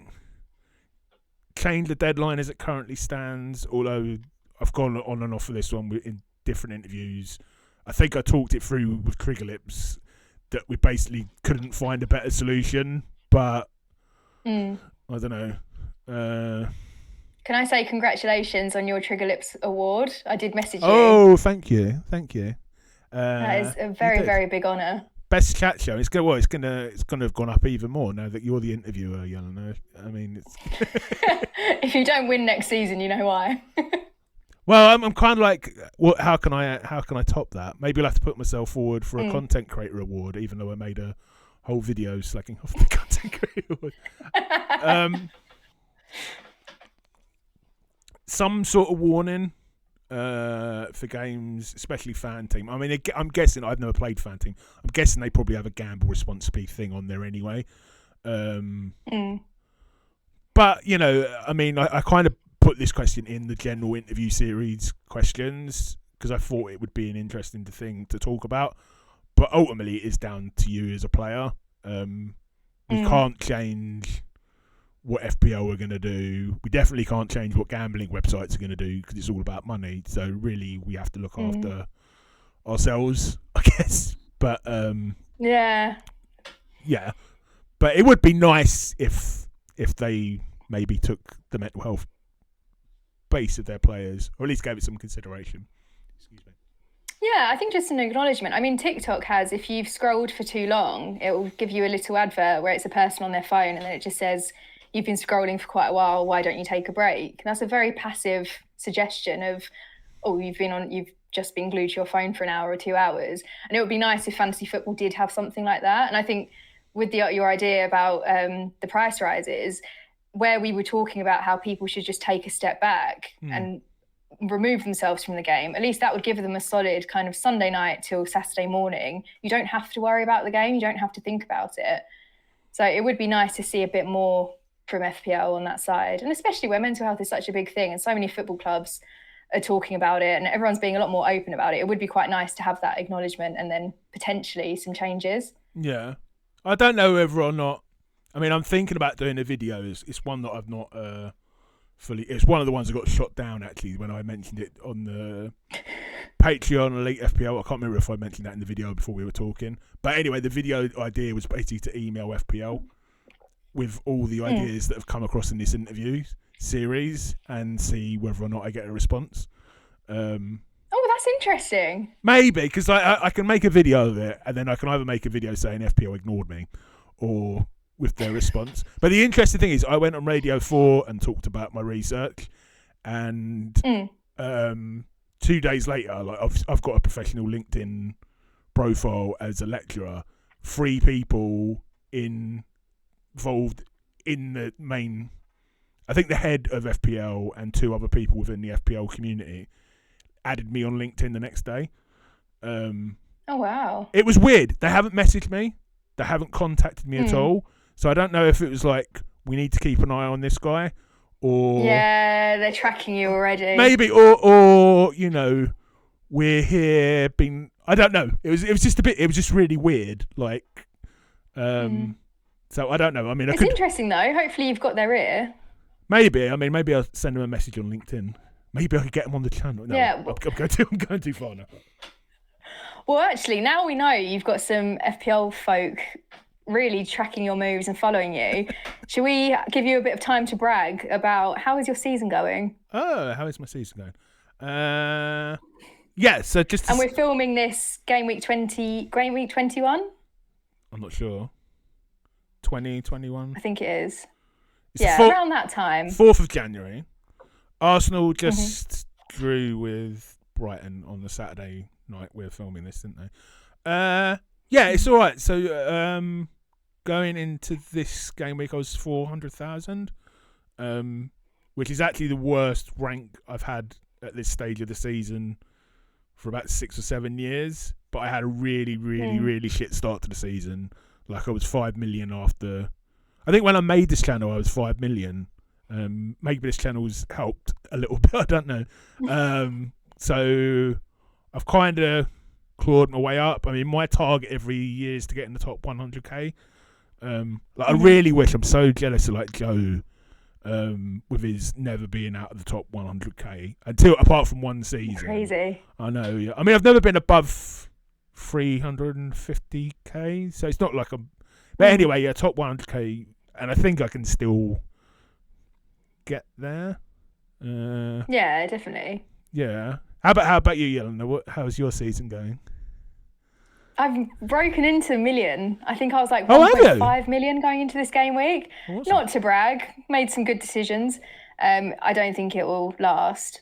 Speaker 1: changed the deadline as it currently stands. Although I've gone on and off for this one in different interviews. I think I talked it through with Trigger Lips that we basically couldn't find a better solution, but I don't know.
Speaker 2: Can I say congratulations on your Trigger Lips award? I did message you.
Speaker 1: Oh, thank you.
Speaker 2: That is a very, very big honour.
Speaker 1: Best chat show. It's gonna have gone up even more now that you're the interviewer, Yelena. I mean, it's
Speaker 2: if you don't win next season, you know why.
Speaker 1: Well, I'm kind of like, how can I top that? Maybe I'll have to put myself forward for a content creator award, even though I made a whole video slacking off the content creator award. Some sort of warning for games, especially fan team. I mean, I'm guessing, I've never played fan team. I'm guessing they probably have a gamble responsibly thing on there anyway. But, you know, I mean, I kind of put this question in the general interview series questions because I thought it would be an interesting thing to talk about. But ultimately, it is down to you as a player. We can't change what FPL are going to do. We definitely can't change what gambling websites are going to do because it's all about money. So really, we have to look after ourselves, I guess. But yeah. But it would be nice if they maybe took the mental health base of their players, or at least gave it some consideration. Excuse me.
Speaker 2: Yeah, I think just an acknowledgement. I mean, TikTok has, if you've scrolled for too long, it will give you a little advert where it's a person on their phone and then it just says, you've been scrolling for quite a while, why don't you take a break? And that's a very passive suggestion of, you've just been glued to your phone for an hour or 2 hours. And it would be nice if fantasy football did have something like that. And I think with your idea about the price rises, where we were talking about how people should just take a step back and remove themselves from the game, at least that would give them a solid kind of Sunday night till Saturday morning. You don't have to worry about the game. You don't have to think about it. So it would be nice to see a bit more from FPL on that side, and especially where mental health is such a big thing and so many football clubs are talking about it and everyone's being a lot more open about it. It would be quite nice to have that acknowledgement and then potentially some changes. Yeah.
Speaker 1: I don't know whether or not, I mean, I'm thinking about doing a video. It's one that I've not fully, it's one of the ones that got shot down actually when I mentioned it on the Patreon Elite FPL. I can't remember if I mentioned that in the video before we were talking. But anyway, the video idea was basically to email FPL with all the ideas that have come across in this interview series and see whether or not I get a response.
Speaker 2: Oh, that's interesting.
Speaker 1: Maybe, because I can make a video of it and then I can either make a video saying FPL ignored me or with their response. But the interesting thing is I went on Radio 4 and talked about my research, and 2 days later, like I've got a professional LinkedIn profile as a lecturer, 3 people involved in the main, I think the head of FPL and 2 other people within the FPL community added me on LinkedIn the next day.
Speaker 2: Oh, wow.
Speaker 1: It was weird. They haven't messaged me. They haven't contacted me at all. So I don't know if it was like, we need to keep an eye on this guy, or...
Speaker 2: Yeah, they're tracking you already.
Speaker 1: Maybe, or you know, we're here being... I don't know. It was just a bit... It was just really weird. Like, so I don't know. I mean,
Speaker 2: it's interesting though. Hopefully you've got their ear.
Speaker 1: Maybe. I mean, maybe I'll send them a message on LinkedIn. Maybe I could get them on the channel. No,
Speaker 2: yeah.
Speaker 1: I'm going too far now.
Speaker 2: Well, actually, now we know you've got some FPL folk really tracking your moves and following you, should we give you a bit of time to brag about how is your season going?
Speaker 1: Oh, how is my season going? Yeah, so just...
Speaker 2: And we're filming this game week 21?
Speaker 1: I'm not sure. 2021?
Speaker 2: I think it is.
Speaker 1: It's
Speaker 2: around that time.
Speaker 1: 4th of January. Arsenal just drew with Brighton on the Saturday night we're filming this, didn't they? Yeah, it's all right. So going into this game week, I was 400,000, which is actually the worst rank I've had at this stage of the season for about 6 or 7 years. But I had a really, really, really shit start to the season. Like I was 5 million after. I think when I made this channel, I was 5 million. Maybe this channel's helped a little bit. I don't know. So I've kind of clawed my way up. I mean, my target every year is to get in the top 100k. I really wish. I'm so jealous of like Joe, with his never being out of the top 100k apart from one season.
Speaker 2: Crazy.
Speaker 1: I know. Yeah. I mean, I've never been above 350k, so it's not like I'm. But anyway, yeah, top 100k, and I think I can still get there.
Speaker 2: Yeah, definitely.
Speaker 1: Yeah. How about you, Yelena? How's your season going?
Speaker 2: I've broken into a million. I think I was like
Speaker 1: 1.5
Speaker 2: million going into this game week.
Speaker 1: Awesome.
Speaker 2: Not to brag, made some good decisions. I don't think it will last.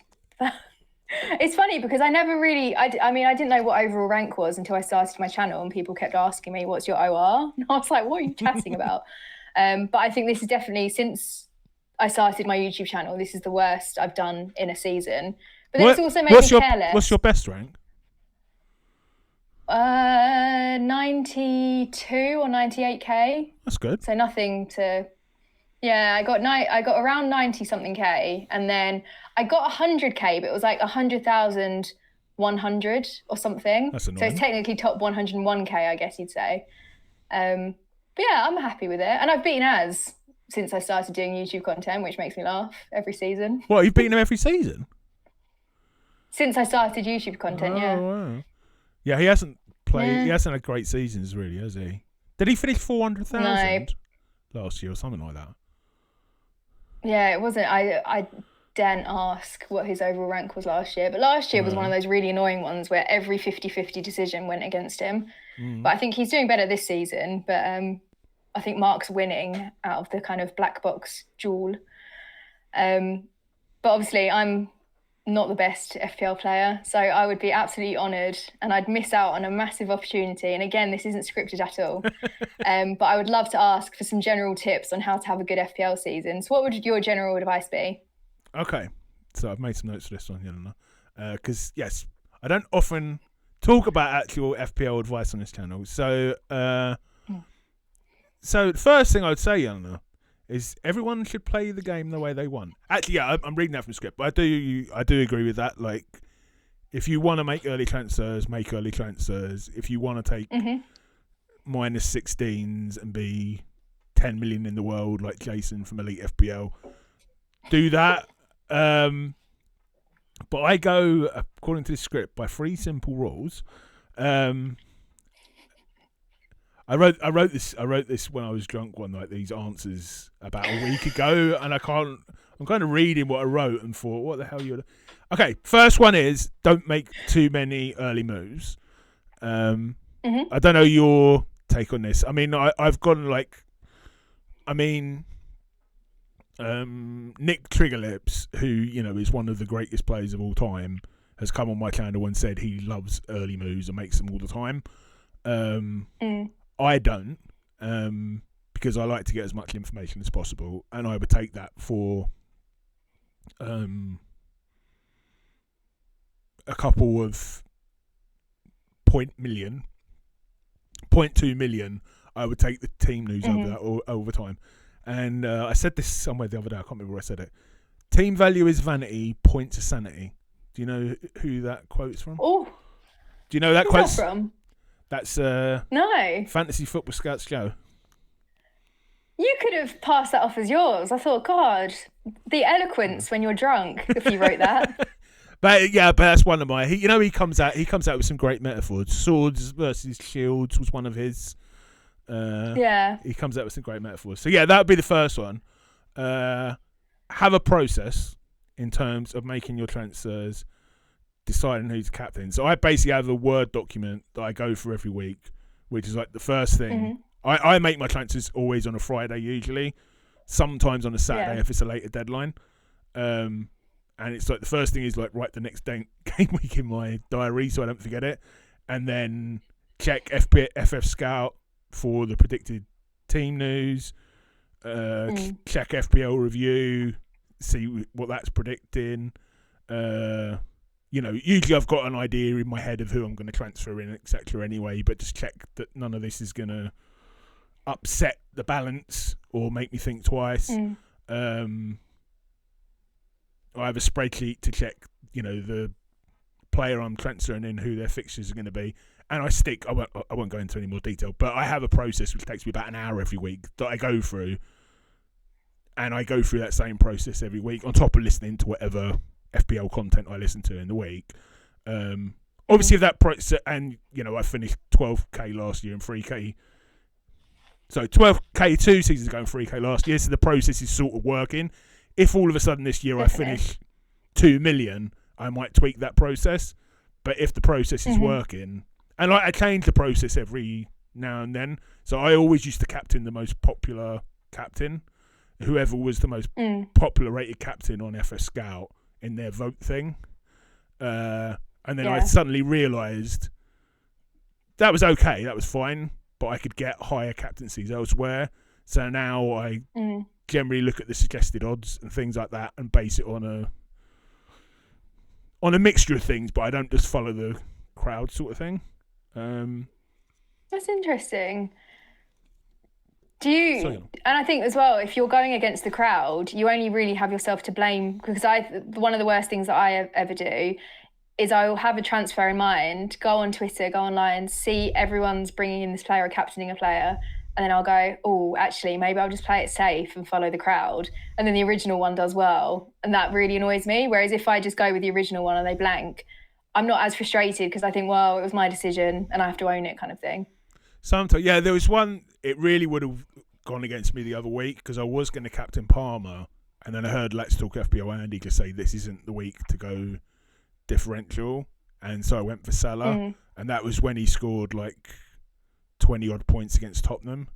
Speaker 2: It's funny because I never really, I didn't know what overall rank was until I started my channel and people kept asking me, what's your OR? And I was like, what are you chatting about? But I think this is definitely, since I started my YouTube channel, this is the worst I've done in a season. But it's also made me careless.
Speaker 1: What's your best rank?
Speaker 2: 92 or 98k.
Speaker 1: That's good.
Speaker 2: So nothing to. Yeah, I got around 90 something k, and then I got 100k, but it was like 100,100 or something.
Speaker 1: That's annoying.
Speaker 2: So it's technically top 101k, I guess you'd say. But yeah, I'm happy with it, and I've beaten Az since I started doing YouTube content, which makes me laugh every season.
Speaker 1: What, you've beaten him every season?
Speaker 2: Since I started YouTube content, yeah.
Speaker 1: Wow. Yeah, he hasn't played. Yeah. He hasn't had great seasons, really, has he? Did he finish 400,000 last year or something like that?
Speaker 2: Yeah, it wasn't. I daren't ask what his overall rank was last year, but last year was one of those really annoying ones where every 50-50 decision went against him. But I think he's doing better this season. But I think Mark's winning out of the kind of black box duel. But obviously, I'm not the best FPL player, so I would be absolutely honoured, and I'd miss out on a massive opportunity. And again, this isn't scripted at all. But I would love to ask for some general tips on how to have a good FPL season. So what would your general advice be? Okay,
Speaker 1: so I've made some notes for this one, Yelena, because yes, I don't often talk about actual FPL advice on this channel. So so the first thing I would say, Yelena, is everyone should play the game the way they want. Actually, yeah, I'm reading that from the script, but I do agree with that. Like, if you want to make early transfers, make early transfers. If you want to take minus 16s and be 10 million in the world, like Jason from Elite FPL, do that. But I go, according to the script, by 3 simple rules. I wrote this when I was drunk one night, these answers about a week ago, and I'm kind of reading what I wrote and thought, what the hell you... Okay, first one is, don't make too many early moves. I don't know your take on this. I mean, I've gone like... Nick Triggerlips, who, you know, is one of the greatest players of all time, has come on my channel and said he loves early moves and makes them all the time. I don't, because I like to get as much information as possible, and I would take that for a couple of 0.2 million. I would take the team news over that over time. And I said this somewhere the other day. I can't remember where I said it. Team value is vanity, points are sanity. Do you know who that quote's from?
Speaker 2: Oh,
Speaker 1: do you know that quote
Speaker 2: from?
Speaker 1: That's
Speaker 2: no.
Speaker 1: Fantasy Football Scouts Joe.
Speaker 2: You could have passed that off as yours. I thought, God, the eloquence when you're drunk, if you wrote that.
Speaker 1: But that's one of my. He comes out with some great metaphors. Swords versus shields was one of his.
Speaker 2: Yeah.
Speaker 1: He comes up with some great metaphors. So yeah, that would be the first one. Have a process in terms of making your transfers, deciding who's captain. So I basically have a Word document that I go through every week, which is like the first thing. I make my transfers always on a Friday usually, sometimes on a Saturday if it's a later deadline. And it's like the first thing is like write the next game week in my diary so I don't forget it, and then check FF Scout for the predicted team news. Check FPL review, see what that's predicting. Usually I've got an idea in my head of who I'm going to transfer in, etc. Anyway, but just check that none of this is going to upset the balance or make me think twice. I have a spreadsheet to check, the player I'm transferring in, who their fixtures are going to be. And I won't go into any more detail, but I have a process which takes me about an hour every week that I go through. And I go through that same process every week on top of listening to whatever FPL content I listen to in the week. Obviously, that process, and I finished 12k last year and 3k. So 12k 2 seasons ago and 3k last year. So the process is sort of working. If all of a sudden this year I finish 2 million, I might tweak that process. But if the process is working, and I change the process every now and then. So I always used to captain the most popular captain, whoever was the most popular rated captain on FS Scout in their vote thing. And then I suddenly realised that was okay, that was fine, but I could get higher captaincies elsewhere. So now I generally look at the suggested odds and things like that and base it on a mixture of things, but I don't just follow the crowd sort of thing.
Speaker 2: That's interesting. And I think as well, if you're going against the crowd, you only really have yourself to blame, because one of the worst things that I ever do is I will have a transfer in mind, go on Twitter, go online, see everyone's bringing in this player or captaining a player, and then I'll go, oh, actually, maybe I'll just play it safe and follow the crowd. And then the original one does well. And that really annoys me. Whereas if I just go with the original one and they blank, I'm not as frustrated because I think, well, it was my decision and I have to own it, kind of thing.
Speaker 1: Sometimes, yeah, there was one, it really would have gone against me the other week because I was going to captain Palmer, and then I heard Let's Talk FPL Andy just say this isn't the week to go differential, and so I went for Salah, and that was when he scored like 20 odd points against Tottenham,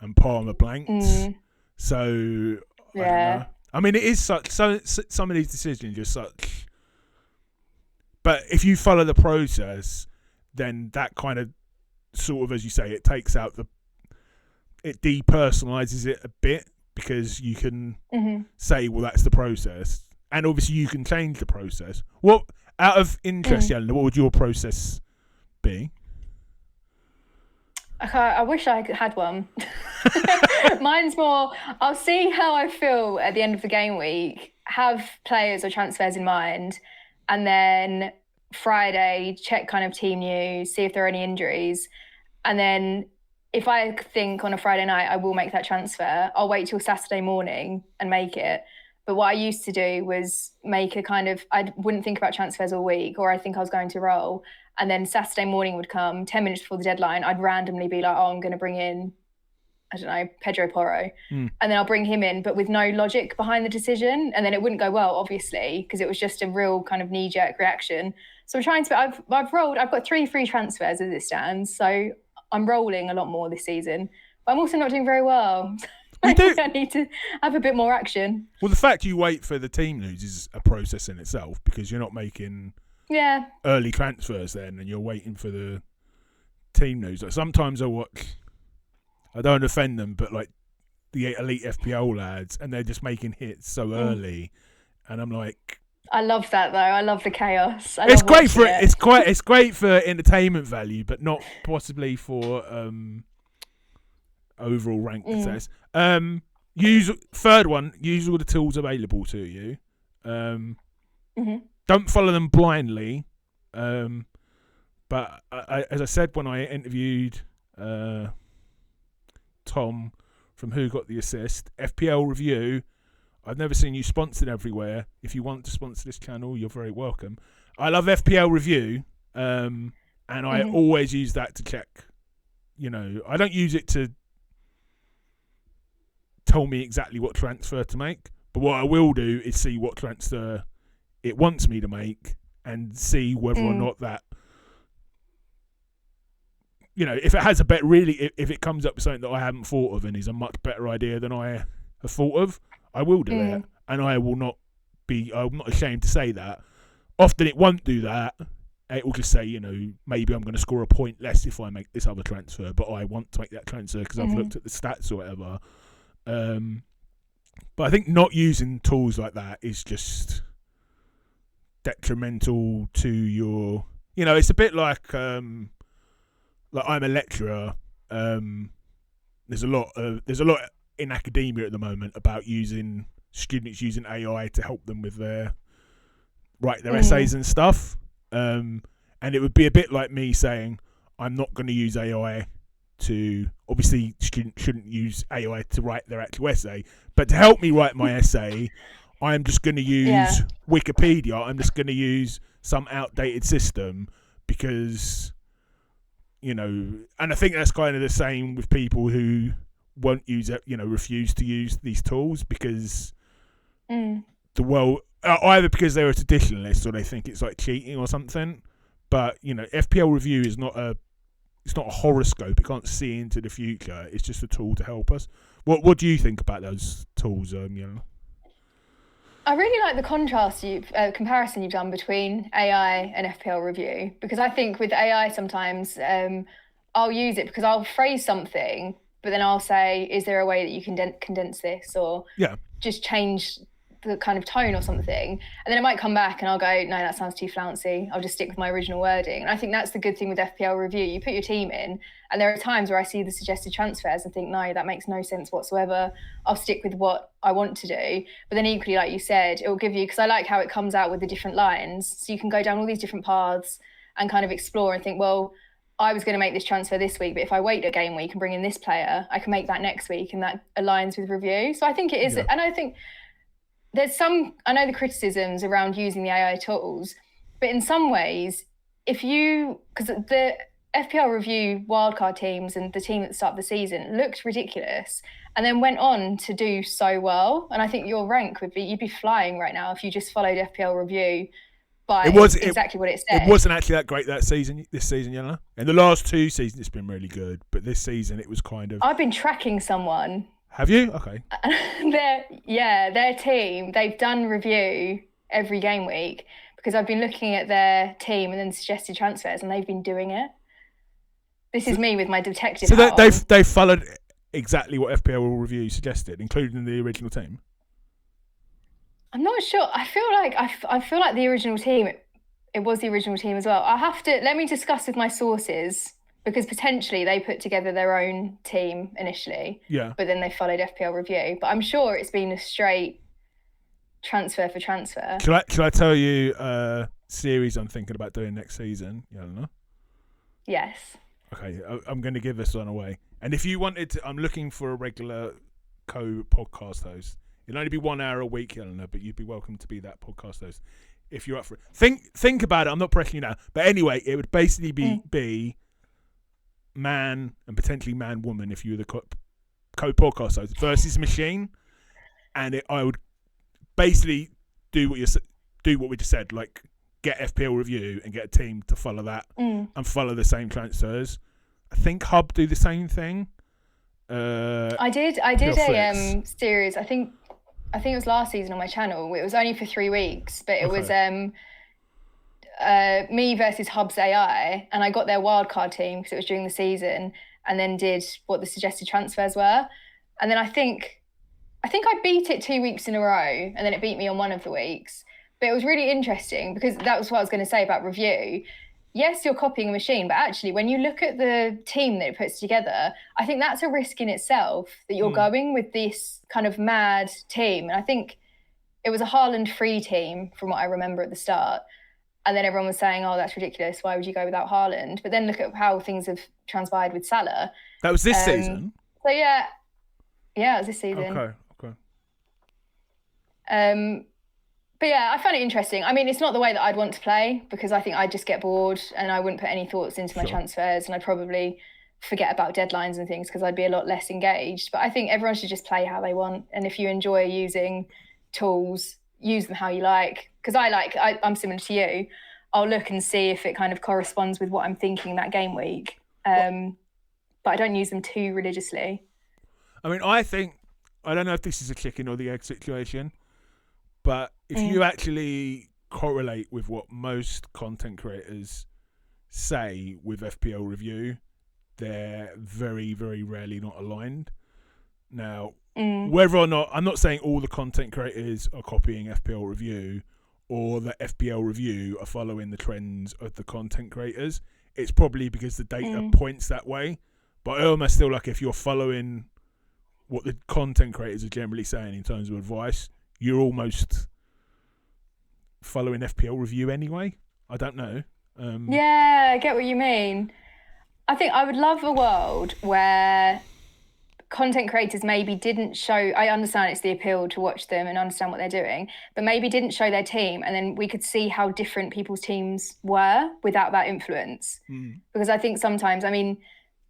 Speaker 1: and Palmer blanked. So I don't know. I mean, it is such. So some of these decisions are such. But if you follow the process, then that kind of sort of, as you say, it takes out it depersonalizes it a bit, because you can say, well, that's the process, and obviously you can change the process. What, out of interest, Yelena, what would your process be?
Speaker 2: I wish I had one. Mine's more, I'll see how I feel at the end of the game week, have players or transfers in mind, and then Friday check kind of team news, see if there are any injuries, and then if I think on a Friday night I will make that transfer, I'll wait till Saturday morning and make it. But what I used to do was make a kind of, I wouldn't think about transfers all week, or I think I was going to roll, and then Saturday morning would come, 10 minutes before the deadline, I'd randomly be like, oh, I'm going to bring in, I don't know, Pedro Porro. And then I'll bring him in, but with no logic behind the decision. And then it wouldn't go well, obviously, because it was just a real kind of knee-jerk reaction. So I'm trying to, I've got 3 free transfers as it stands. So I'm rolling a lot more this season. But I'm also not doing very well. I think I need to have a bit more action.
Speaker 1: Well, the fact you wait for the team news is a process in itself, because you're not making early transfers then, and you're waiting for the team news. Like sometimes I watch, I don't offend them, but like the elite FPL lads, and they're just making hits so early, and I'm like,
Speaker 2: I love that though. I love the chaos.
Speaker 1: It's great for it. It's great for entertainment value, but not possibly for overall rank success. Third one, use all the tools available to you. Don't follow them blindly. But as I said when I interviewed Tom from Who Got the Assist, FPL Review, I've never seen you sponsored everywhere. If you want to sponsor this channel, you're very welcome. I love FPL Review, and I always use that to check I don't use it to tell me exactly what transfer to make. But what I will do is see what transfer it wants me to make and see whether or not that, if it has a bet, really, if it comes up with something that I haven't thought of and is a much better idea than I have thought of, I will do it. And I'm not ashamed to say that. Often it won't do that. It will just say, maybe I'm going to score a point less if I make this other transfer, but I want to make that transfer because I've looked at the stats or whatever. But I think not using tools like that is just detrimental to your. It's a bit like I'm a lecturer. There's a lot in academia at the moment about students using AI to help them with write their essays and stuff. And it would be a bit like me saying, I'm not going to use AI to, obviously students shouldn't use AI to write their actual essay, but to help me write my essay, I'm just going to use Wikipedia. I'm just going to use some outdated system because, and I think that's kind of the same with people who won't use it, refuse to use these tools because the world, either because they're a traditionalist or they think it's like cheating or something. But FPL review is not a horoscope. It can't see into the future. It's just a tool to help us. What do you think about those tools?
Speaker 2: I really like the comparison you've done between AI and FPL review, because I think with AI sometimes I'll use it because I'll phrase something, but then I'll say, is there a way that you can condense this or just change the kind of tone or something? And then it might come back and I'll go, no, that sounds too flouncy. I'll just stick with my original wording. And I think that's the good thing with FPL review. You put your team in, and there are times where I see the suggested transfers and think, no, that makes no sense whatsoever. I'll stick with what I want to do. But then equally, like you said, it will give you, because I like how it comes out with the different lines. So you can go down all these different paths and kind of explore and think, well, I was going to make this transfer this week, but if I wait a game week and bring in this player, I can make that next week, and that aligns with review. So I think it is, and I think I know the criticisms around using the AI tools, but in some ways, because the FPL review wildcard teams and the team at the start of the season looked ridiculous and then went on to do so well. And I think your rank you'd be flying right now if you just followed FPL review by exactly what it said.
Speaker 1: It wasn't actually that great this season, Yelena. In the last 2 seasons, it's been really good, but this season it was kind of.
Speaker 2: I've been tracking someone.
Speaker 1: Have you? Okay.
Speaker 2: Their team, they've done review every game week because I've been looking at their team and then suggested transfers, and they've been doing it. This is me with my detective.
Speaker 1: So they've followed exactly what FPL review suggested, including the original team.
Speaker 2: I'm not sure. I feel like the original team. It was the original team as well. Let me discuss with my sources, because potentially they put together their own team initially.
Speaker 1: Yeah.
Speaker 2: But then they followed FPL review. But I'm sure it's been a straight transfer for transfer.
Speaker 1: Shall I tell you a series I'm thinking about doing next season, Yelena?
Speaker 2: Yes.
Speaker 1: Okay, I'm going to give this one away. And if you wanted to, I'm looking for a regular co-podcast host. It'll only be 1 hour a week, Yelena, but you'd be welcome to be that podcast host if you're up for it. Think about it. I'm not pressing you now. But anyway, it would basically be man and potentially man-woman if you were the co-podcast host versus machine. And I would basically do what we just said, like get FPL review and get a team to follow that and follow the same transfers. I think Hub do the same thing.
Speaker 2: I did a series. I think it was last season on my channel. It was only for 3 weeks, but it was me versus Hub's AI, and I got their wildcard team because it was during the season, and then did what the suggested transfers were. And then I think I beat it 2 weeks in a row, and then it beat me on one of the weeks. But it was really interesting because that was what I was going to say about review. Yes, you're copying a machine, but actually when you look at the team that it puts together, I think that's a risk in itself that you're going with this kind of mad team. And I think it was a Haaland-free team from what I remember at the start. And then everyone was saying, oh, that's ridiculous. Why would you go without Haaland? But then look at how things have transpired with Salah.
Speaker 1: That was this season?
Speaker 2: So, yeah, it was this season.
Speaker 1: Okay.
Speaker 2: But yeah, I found it interesting. I mean, it's not the way that I'd want to play because I think I'd just get bored and I wouldn't put any thoughts into my transfers, and I'd probably forget about deadlines and things because I'd be a lot less engaged. But I think everyone should just play how they want. And if you enjoy using tools, use them how you like. Because I'm similar to you. I'll look and see if it kind of corresponds with what I'm thinking that game week. But I don't use them too religiously.
Speaker 1: I mean, I don't know if this is a chicken or the egg situation, but if you actually correlate with what most content creators say with FPL review, they're very, very rarely not aligned. Now, whether or not, I'm not saying all the content creators are copying FPL review or that FPL review are following the trends of the content creators. It's probably because the data points that way. But I almost feel like if you're following what the content creators are generally saying in terms of advice, you're almost following FPL review anyway. I don't know.
Speaker 2: Yeah, I get what you mean. I think I would love a world where content creators maybe didn't show, I understand it's the appeal to watch them and understand what they're doing, but maybe didn't show their team, and then we could see how different people's teams were without that influence. Because I think sometimes, I mean,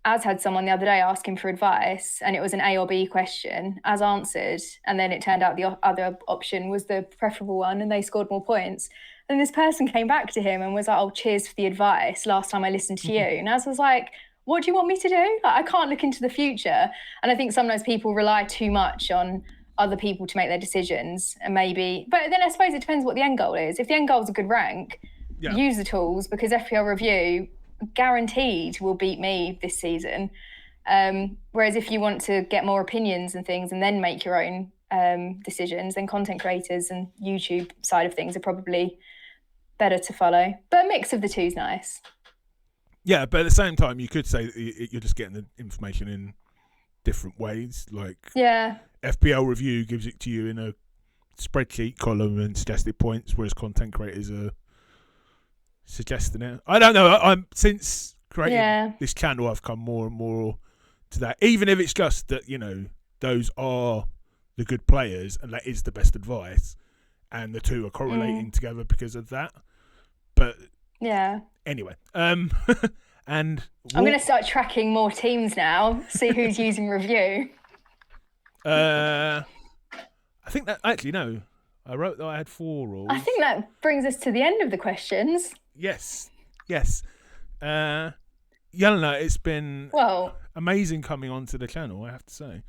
Speaker 2: Az had someone the other day ask him for advice, and it was an A or B question, as answered, and then it turned out the other option was the preferable one, and they scored more points. And this person came back to him and was like, "Oh, cheers for the advice. Last time I listened to you." And Az was like, "What do you want me to do? Like, I can't look into the future." And I think sometimes people rely too much on other people to make their decisions, and maybe, but then I suppose it depends what the end goal is. If the end goal is a good rank, use the tools, because FPL review guaranteed will beat me this season. Whereas if you want to get more opinions and things and then make your own decisions, then content creators and YouTube side of things are probably better to follow. But a mix of the two is nice.
Speaker 1: Yeah, but at the same time, you could say that you're just getting the information in different ways. Like, FPL review gives it to you in a spreadsheet column and suggested points, whereas content creators are suggesting it. I don't know. I'm since creating this channel, I've come more and more to that. Even if it's just that, you know, those are the good players and that is the best advice, and the two are correlating together because of that. But anyway, and
Speaker 2: I'm going to start tracking more teams now, see who's using review.
Speaker 1: I think that actually no. I wrote that I had 4 rules.
Speaker 2: I think that brings us to the end of the questions.
Speaker 1: Yes. Yelena, it's been amazing coming onto the channel, I have to say.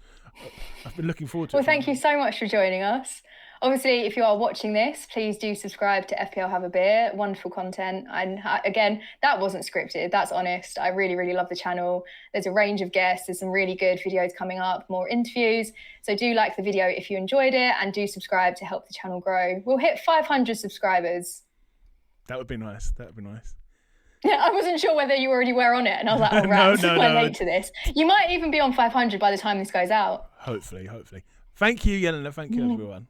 Speaker 1: I've been looking forward to it.
Speaker 2: Well, thank you so much for joining us. Obviously, if you are watching this, please do subscribe to FPL Have a Beer. Wonderful content. And again, that wasn't scripted. That's honest. I really, really love the channel. There's a range of guests. There's some really good videos coming up, more interviews. So do like the video if you enjoyed it, and do subscribe to help the channel grow. We'll hit 500 subscribers.
Speaker 1: That would be nice.
Speaker 2: Yeah, I wasn't sure whether you already were on it. And I was like, oh, right, I'm late to this. You might even be on 500 by the time this goes out.
Speaker 1: Hopefully. Thank you, Yelena. Thank you, everyone.